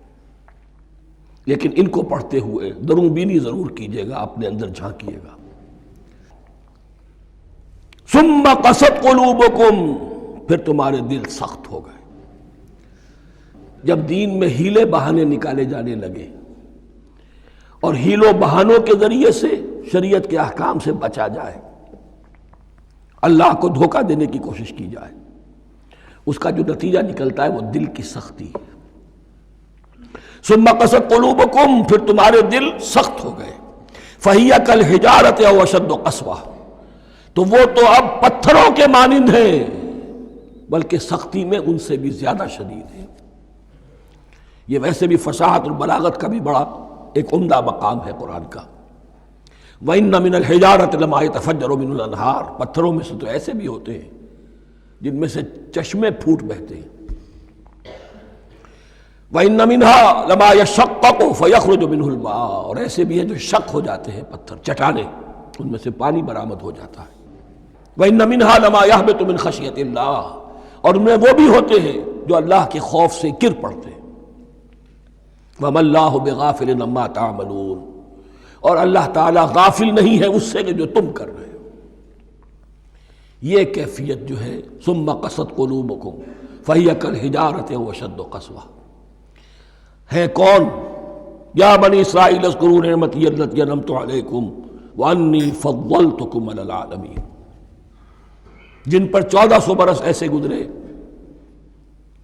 لیکن ان کو پڑھتے ہوئے درون بینی ضرور کیجیے گا، اپنے اندر جھانکیے گا۔ ثُمَّ قَسَتْ قُلُوبُكُمْ، پھر تمہارے دل سخت ہو گئے۔ جب دین میں ہیلے بہانے نکالے جانے لگے اور ہیلوں بہانوں کے ذریعے سے شریعت کے احکام سے بچا جائے، اللہ کو دھوکہ دینے کی کوشش کی جائے، اس کا جو نتیجہ نکلتا ہے وہ دل کی سختی ہے۔ ثم قست قلوبکم، پھر تمہارے دل سخت ہو گئے۔ فہی کالحجارۃ او اشد قسوہ، تو وہ تو اب پتھروں کے مانند ہیں بلکہ سختی میں ان سے بھی زیادہ شدید ہے۔ یہ ویسے بھی فصاحت اور بلاغت کا بھی بڑا ایک عمدہ مقام ہے قرآن کا۔ وَإِنَّ مِنَ الْحِجَارَةِ لَمَا يَتَفَجَّرُ مِنْهُ الْأَنْهَارُ، پتھروں میں سے تو ایسے بھی ہوتے ہیں جن میں سے چشمے پھوٹ بہتے ہیں۔ وَإِنَّ مِنْهَا لَمَا يَشَقَّقُ فَيَخْرُجُ مِنْهُ الْمَاءُ، اور ایسے بھی ہیں جو شق ہو جاتے ہیں، پتھر چٹانیں، ان میں سے پانی برآمد ہو جاتا ہے۔ وَإِنَّ مِنْهَا لَمَا يَهْبِطُ مِنْ خَشْيَةِ اللَّهِ، اور ان میں وہ بھی ہوتے ہیں جو اللہ کے خوف سے گر پڑتے ہیں۔ وَمَا اللَّهُ بِغَافِلٍ عَمَّا تَعْمَلُونَ، اور اللہ تعالیٰ غافل نہیں ہے اس سے کہ جو تم کر رہے ہو۔ یہ کیفیت جو ہے ثم قست قلوبکم فہی کالحجارۃ او اشد قسوہ، ہے کون؟ یا بنی اسرائیل اذکروا نعمتی التی انعمت علیکم وانی فضلتکم علی العالمین، جن پر 1400 برس ایسے گزرے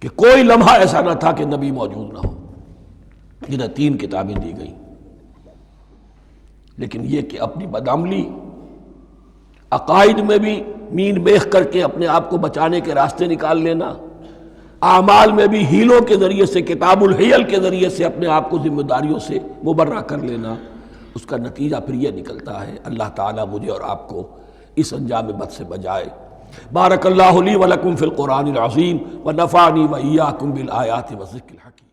کہ کوئی لمحہ ایسا نہ تھا کہ نبی موجود نہ ہو، جنہیں 3 کتابیں دی گئیں، لیکن یہ کہ اپنی بدعملی، عقائد میں بھی مین بیخ کر کے اپنے آپ کو بچانے کے راستے نکال لینا، اعمال میں بھی ہیلوں کے ذریعے سے، کتاب الحیل کے ذریعے سے اپنے آپ کو ذمہ داریوں سے مبرہ کر لینا، اس کا نتیجہ پھر یہ نکلتا ہے۔ اللہ تعالیٰ مجھے اور آپ کو اس انجام بد سے بچائے۔ بارک اللہ لی ولکم فی القرآن العظیم ونفعنی وإیاکم بالآیات والذکر الحکیم۔